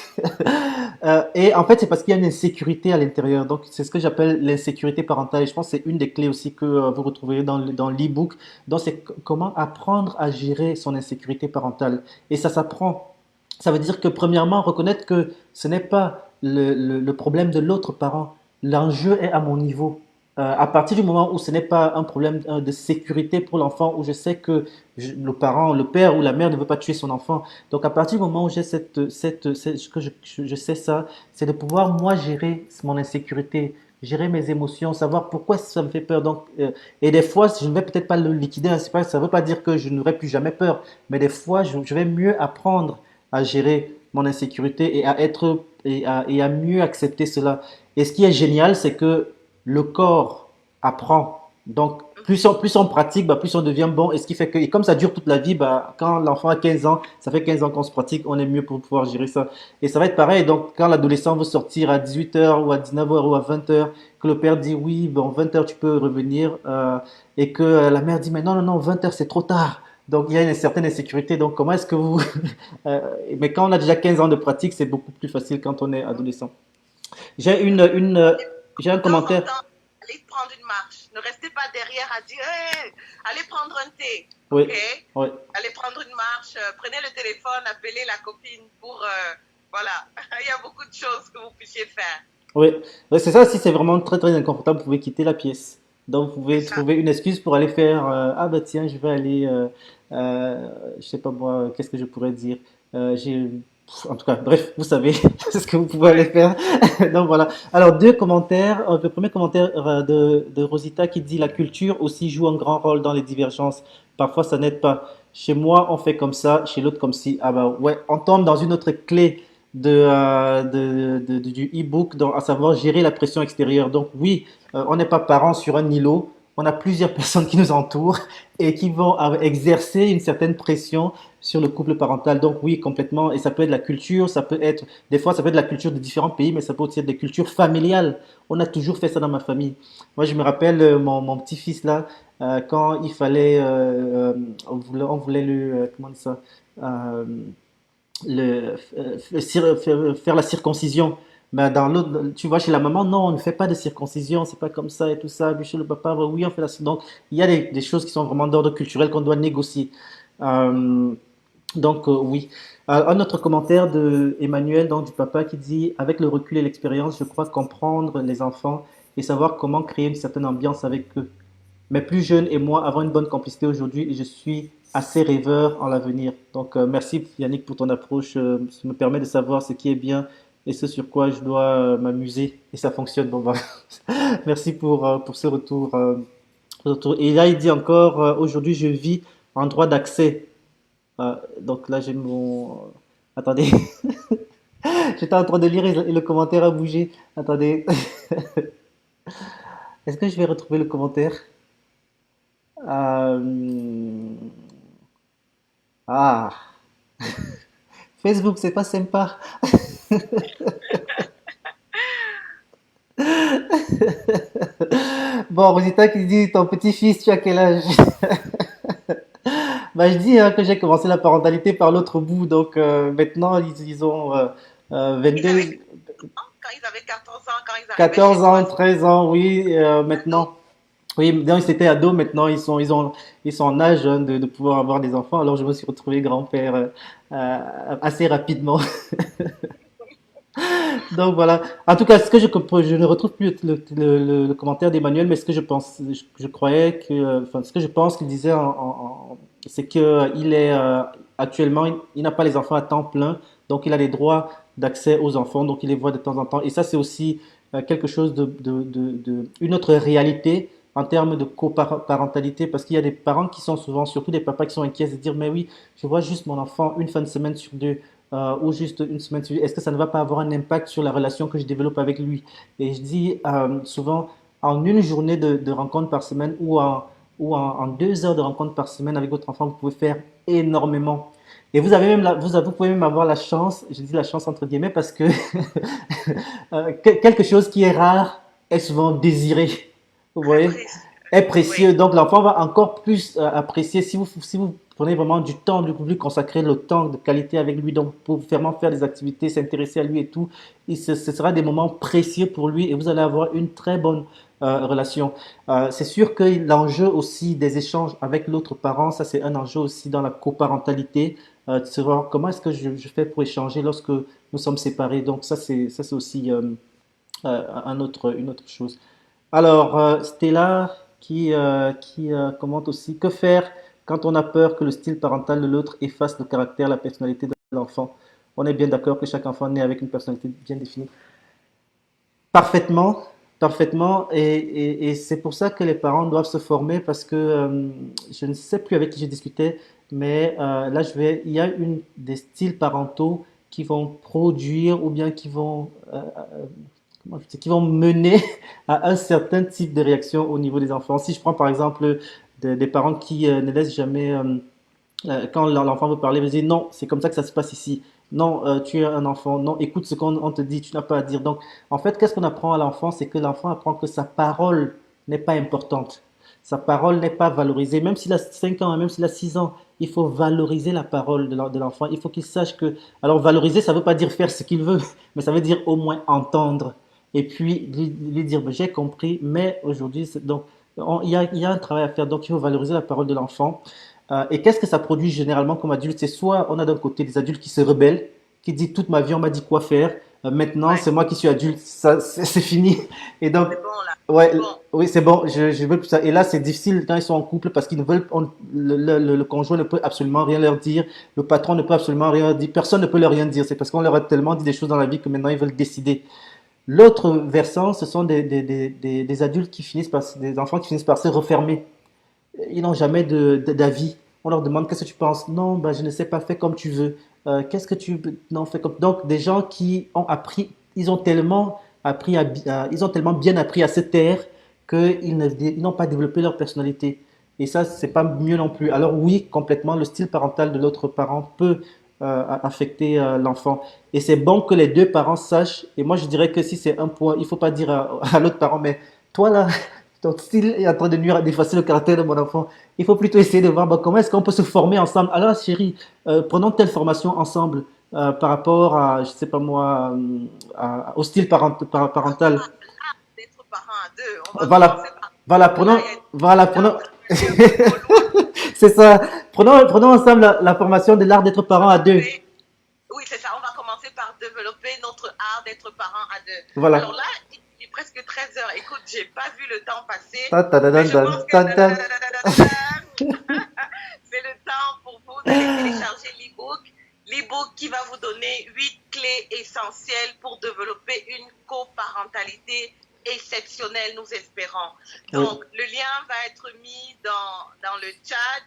Et en fait, c'est parce qu'il y a une insécurité à l'intérieur. Donc, c'est ce que j'appelle l'insécurité parentale. Et je pense que c'est une des clés aussi que vous retrouverez dans l'e-book. Donc, c'est comment apprendre à gérer son insécurité parentale. Et ça s'apprend. Ça veut dire que, premièrement, reconnaître que ce n'est pas le problème de l'autre parent. L'enjeu est à mon niveau. À partir du moment où ce n'est pas un problème de sécurité pour l'enfant, où je sais que le parent, le père ou la mère ne veut pas tuer son enfant. Donc à partir du moment où j'ai que je sais ça, c'est de pouvoir moi gérer mon insécurité, gérer mes émotions, savoir pourquoi ça me fait peur. Donc et des fois, je ne vais peut-être pas le liquider, hein, ça ne veut pas dire que je n'aurai plus jamais peur, mais des fois, je vais mieux apprendre à gérer mon insécurité et à être et à mieux accepter cela. Et ce qui est génial, c'est que le corps apprend. Donc, plus on pratique, bah, plus on devient bon. Et ce qui fait que, et comme ça dure toute la vie, bah, quand l'enfant a 15 ans, ça fait 15 ans qu'on se pratique, on est mieux pour pouvoir gérer ça. Et ça va être pareil. Donc, quand l'adolescent veut sortir à 18 heures ou à 19 heures ou à 20 heures, que le père dit oui, bon, 20 heures tu peux revenir, et que la mère dit mais non, non, non, 20 heures c'est trop tard. Donc, il y a une certaine insécurité. Donc, comment est-ce que vous... Euh, mais quand on a déjà 15 ans de pratique, c'est beaucoup plus facile quand on est adolescent. J'ai j'ai un De temps en commentaire. temps, allez prendre une marche. Ne restez pas derrière à dire, hey, allez prendre un thé, Oui, ok? oui, Allez prendre une marche, prenez le téléphone, appelez la copine pour, voilà. Il y a beaucoup de choses que vous puissiez faire. oui. Oui, c'est ça, si c'est vraiment très très inconfortable, vous pouvez quitter la pièce. Donc vous C'est pouvez ça. trouver une excuse pour aller faire ah bah tiens, je vais aller je sais pas moi, qu'est-ce que je pourrais dire. En tout cas, bref, vous savez c'est ce que vous pouvez aller Ouais. faire. Donc voilà. Alors deux commentaires. Le premier commentaire de Rosita qui dit la culture aussi joue un grand rôle dans les divergences. Parfois ça n'aide pas. Chez moi on fait comme ça, chez l'autre comme si. Ah bah ouais, on tombe dans une autre clé du e-book, à savoir gérer la pression extérieure. Donc oui, on n'est pas parents sur un îlot, on a plusieurs personnes qui nous entourent et qui vont exercer une certaine pression sur le couple parental. Donc oui, complètement. Et ça peut être la culture, ça peut être, des fois, ça peut être la culture de différents pays, mais ça peut aussi être des cultures familiales. On a toujours fait ça dans ma famille. Moi, je me rappelle mon petit-fils là, quand il fallait, on voulait le, comment on dit ça, euh, faire la circoncision. Ben dans l'autre, tu vois, chez la maman, non, on ne fait pas de circoncision, c'est pas comme ça et tout ça. Puis chez le papa, ben oui, on fait la circoncision. Donc, il y a des choses qui sont vraiment d'ordre culturel qu'on doit négocier. Euh, oui. Un autre commentaire de Emmanuel, donc du papa, qui dit, avec le recul et l'expérience, je crois comprendre les enfants et savoir comment créer une certaine ambiance avec eux. Mes plus jeunes et moi avons une bonne complicité aujourd'hui et je suis assez rêveur en l'avenir. Donc, merci Yannick pour ton approche. Ça me permet de savoir ce qui est bien et ce sur quoi je dois m'amuser. Et ça fonctionne. Bon, bah, merci pour ce retour, Et là, il dit encore, aujourd'hui, je vis en droit d'accès. Donc là, j'ai mon... Attendez, j'étais en train de lire et le commentaire a bougé. Attendez, est-ce que je vais retrouver le commentaire? Euh, Ah, Facebook, c'est pas sympa. Bon, Rosita qui dit, ton petit-fils, tu as quel âge? Bah, je dis hein, que j'ai commencé la parentalité par l'autre bout, donc maintenant ils ont Ils avaient 22, quand ils avaient 14 ans, quand ils arrivaient chez 14 toi. ans, 13 ans, oui, Ado. maintenant. Oui, donc ils étaient ados, maintenant ils sont en âge hein, de pouvoir avoir des enfants. Alors je me suis retrouvé grand-père assez rapidement. Donc voilà. En tout cas, ce que je ne retrouve plus le commentaire d'Emmanuel, mais ce que je pense, je croyais que, enfin, ce que je pense qu'il disait, c'est que il est actuellement, il n'a pas les enfants à temps plein, donc il a les droits d'accès aux enfants, donc il les voit de temps en temps. Et ça, c'est aussi quelque chose une autre réalité en termes de coparentalité, parce qu'il y a des parents qui sont souvent, surtout des papas qui sont inquiets de dire, mais oui, je vois juste mon enfant une fin de semaine sur deux ou juste une semaine suivie, est-ce que ça ne va pas avoir un impact sur la relation que je développe avec lui? Et je dis souvent, en une journée de rencontre par semaine en 2 heures de rencontre par semaine avec votre enfant, vous pouvez faire énormément. Et vous avez même vous pouvez même avoir la chance, je dis la chance entre guillemets, parce que quelque chose qui est rare est souvent désiré. Vous Très voyez? précieux. Est Oui, précieux. Donc l'enfant va encore plus apprécier si vous prenez vraiment du temps, du public, consacrer le temps de qualité avec lui, donc pour vraiment faire des activités, s'intéresser à lui et tout, ce sera des moments précieux pour lui et vous allez avoir une très bonne relation. C'est sûr que l'enjeu aussi des échanges avec l'autre parent, ça c'est un enjeu aussi dans la coparentalité, de savoir comment est-ce que je fais pour échanger lorsque nous sommes séparés. Donc ça c'est aussi une autre chose. Alors, Stella qui commente aussi que faire quand on a peur que le style parental de l'autre efface le caractère, la personnalité de l'enfant. On est bien d'accord que chaque enfant naît avec une personnalité bien définie. Parfaitement, parfaitement. Et c'est pour ça que les parents doivent se former parce que je ne sais plus avec qui j'ai discuté, mais là, il y a des styles parentaux qui vont produire ou bien qui vont mener à un certain type de réaction au niveau des enfants. Si je prends par exemple des parents qui ne laissent jamais quand l'enfant veut parler, vous dites non, c'est comme ça que ça se passe ici. Non, tu es un enfant. Non, écoute ce qu'on te dit, tu n'as pas à dire. Donc, en fait, qu'est-ce qu'on apprend à l'enfant? C'est que l'enfant apprend que sa parole n'est pas importante. Sa parole n'est pas valorisée. Même s'il a 5 ans, même s'il a 6 ans, il faut valoriser la parole de l'enfant. Il faut qu'il sache que... Alors, valoriser, ça ne veut pas dire faire ce qu'il veut, mais ça veut dire au moins entendre. Et puis, lui dire, ben, j'ai compris, mais aujourd'hui, donc, il y a un travail à faire. Donc, il faut valoriser la parole de l'enfant. Et qu'est-ce que ça produit généralement comme adulte? C'est soit on a d'un côté des adultes qui se rebellent, qui disent toute ma vie on m'a dit quoi faire, maintenant ouais, c'est moi qui suis adulte, ça c'est fini. Et donc, c'est bon là, ouais, c'est bon. oui c'est bon, je veux plus ça. Et là c'est difficile quand ils sont en couple parce qu'ils ne veulent, le conjoint ne peut absolument rien leur dire, le patron ne peut absolument rien leur dire, personne ne peut leur rien dire. C'est parce qu'on leur a tellement dit des choses dans la vie que maintenant ils veulent décider. L'autre versant, ce sont des adultes qui finissent par, des enfants qui finissent par se refermer. Ils n'ont jamais d'avis. On leur demande qu'est-ce que tu penses. Non, bah, je ne sais pas, fais comme tu veux. Qu'est-ce que tu... Non, fais comme... Donc, des gens qui ont appris, ils ont tellement appris ils ont tellement bien appris à se taire ils n'ont pas développé leur personnalité. Et ça, c'est pas mieux non plus. Alors oui, complètement, le style parental de l'autre parent peut affecter l'enfant. Et c'est bon que les deux parents sachent. Et moi, je dirais que si c'est un point, il faut pas dire à l'autre parent, mais toi là, ton style est en train de nuire, d'effacer le caractère de mon enfant. Il faut plutôt essayer de voir bah, comment est-ce qu'on peut se former ensemble. Alors, chérie, prenons telle formation ensemble par rapport à, je sais pas moi, au style parental. D'être parent à deux, on va Voilà, commencer par voilà, là, il y a là, prenons. vous allez un peu trop loin. C'est ça. Prenons ensemble la formation de l'art d'être parent à deux. Oui, oui, c'est ça. On va commencer par développer notre art d'être parent à deux. Alors Voilà. là, il est presque 13 heures. Écoute, j'ai pas vu le temps passer, Ta ta ta mais ta je ta pense que ta ta. c'est le temps pour vous d'aller télécharger l'e-book. L'e-book qui va vous donner 8 clés essentielles pour développer une coparentalité exceptionnelle, nous espérons. Oui. Donc, le lien va être mis dans le chat.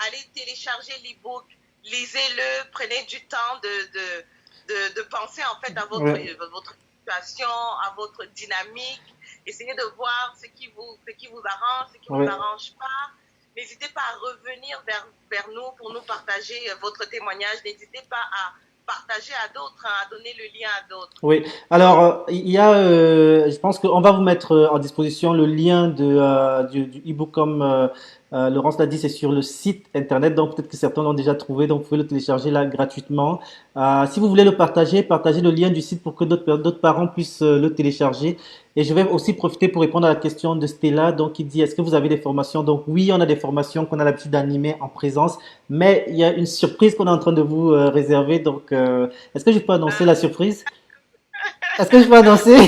Allez télécharger l'e-book, lisez-le, prenez du temps de penser en fait à Oui. votre situation, à votre dynamique. Essayez de voir ce qui vous arrange, ce qui ne vous Oui. arrange pas. N'hésitez pas à revenir vers nous pour nous partager votre témoignage. N'hésitez pas à partager à d'autres, hein, à donner le lien à d'autres. Oui. Donc, Alors, il y a, je pense qu'on va vous mettre en disposition le lien du e-book comme Laurence l'a dit, c'est sur le site internet, donc peut-être que certains l'ont déjà trouvé, donc vous pouvez le télécharger là gratuitement. Si vous voulez le partager, partagez le lien du site pour que d'autres parents puissent le télécharger. Et je vais aussi profiter pour répondre à la question de Stella, donc qui dit, est-ce que vous avez des formations? Donc oui, on a des formations qu'on a l'habitude d'animer en présence, mais il y a une surprise qu'on est en train de vous réserver, donc est-ce que je peux annoncer la surprise? Est-ce que je peux annoncer? Une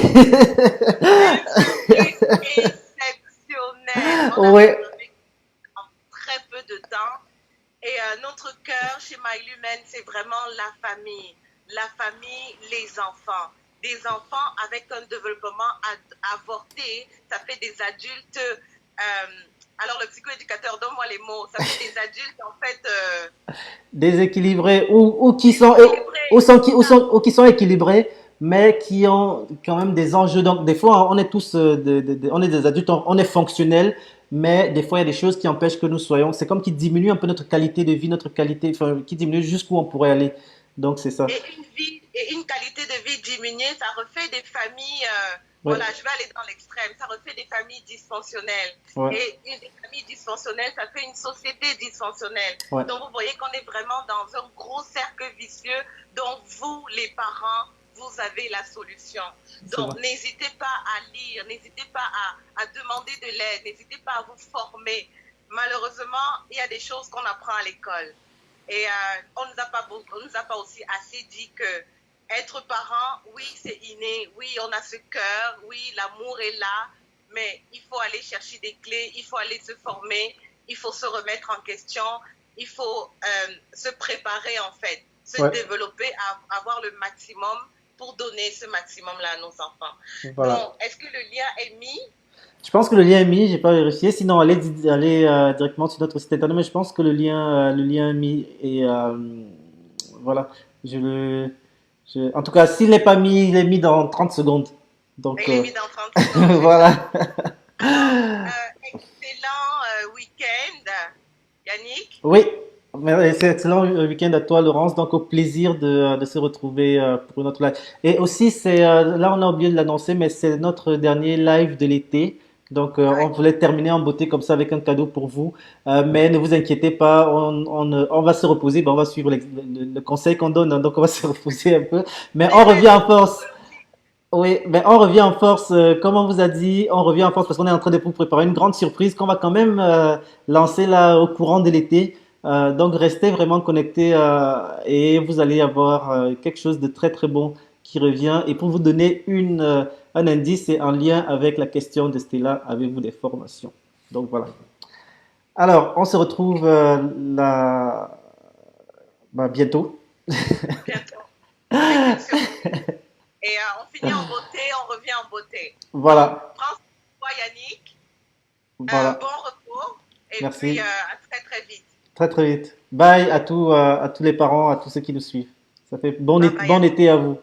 surprise exceptionnelle. On a Ouais, préparé en très peu de temps. Et notre cœur chez My Lumen, c'est vraiment la famille. La famille, les enfants. Des enfants avec un développement avorté. Ça fait des adultes. Alors, le psychoéducateur, donne-moi les mots. Ça fait des adultes, en fait, déséquilibrés ou qui sont déséquilibrés. ou qui sont équilibrés mais qui ont quand même des enjeux. Donc des fois on est tous on est des adultes, on est fonctionnels, mais des fois il y a des choses qui empêchent que nous soyons, c'est comme qui diminue un peu notre qualité de vie, notre qualité, enfin qui diminue jusqu'où on pourrait aller. Donc c'est ça. Et une qualité de vie diminuée, ça refait des familles, Ouais, voilà, je vais aller dans l'extrême, ça refait des familles dysfonctionnelles. ouais, Et une des familles dysfonctionnelles, ça fait une société dysfonctionnelle. ouais, Donc vous voyez qu'on est vraiment dans un gros cercle vicieux dont vous, les parents, vous avez la solution. c'est Donc vrai. n'hésitez pas à lire, n'hésitez pas à demander de l'aide, n'hésitez pas à vous former. Malheureusement, il y a des choses qu'on apprend à l'école. Et on nous a pas aussi assez dit que être parent, oui, c'est inné, oui, on a ce cœur, oui, l'amour est là, mais il faut aller chercher des clés, il faut aller se former, il faut se remettre en question, il faut se préparer en fait, se Ouais, développer, à avoir le maximum pour donner ce maximum-là à nos enfants. voilà. Donc, est-ce que le lien est mis? Je pense que le lien est mis, j'ai pas vérifié. Sinon, allez directement sur notre site internet. Mais je pense que le lien est mis et voilà. Je le, en tout cas, s'il n'est pas mis, il est mis dans 30 secondes. Donc Il est mis dans 30 secondes, c'est ça. voilà. Alors, excellent week-end, Yannick. Oui, c'est excellent week-end à toi, Laurence. Donc, au plaisir de se retrouver pour une autre live. Et aussi, là, on a oublié de l'annoncer, mais c'est notre dernier live de l'été. Donc, on Ouais. voulait terminer en beauté comme ça avec un cadeau pour vous. Mais ne vous inquiétez pas, on va se reposer. Ben, on va suivre le conseil qu'on donne, hein. Donc, on va se reposer un peu. Mais on C'était revient en force. le aussi. Oui, ben on revient en force, comme on vous a dit, on revient en force parce qu'on est en train de vous préparer une grande surprise qu'on va quand même lancer là au courant de l'été. Donc restez vraiment connectés et vous allez avoir quelque chose de très très bon qui revient. Et pour vous donner un indice, c'est en lien avec la question de Stella, avez-vous des formations? Donc voilà. Alors, on se retrouve bientôt. Bientôt, avec une surprise. Et on finit en beauté, on revient en beauté. Donc, Voilà, prends soin de toi, Yannick. voilà. Bon repos. Et puis, Merci. à très, très vite. Très très vite. Bye à tous les parents, à tous ceux qui nous suivent. Ça fait Bye bye, bon Yannick. été à vous.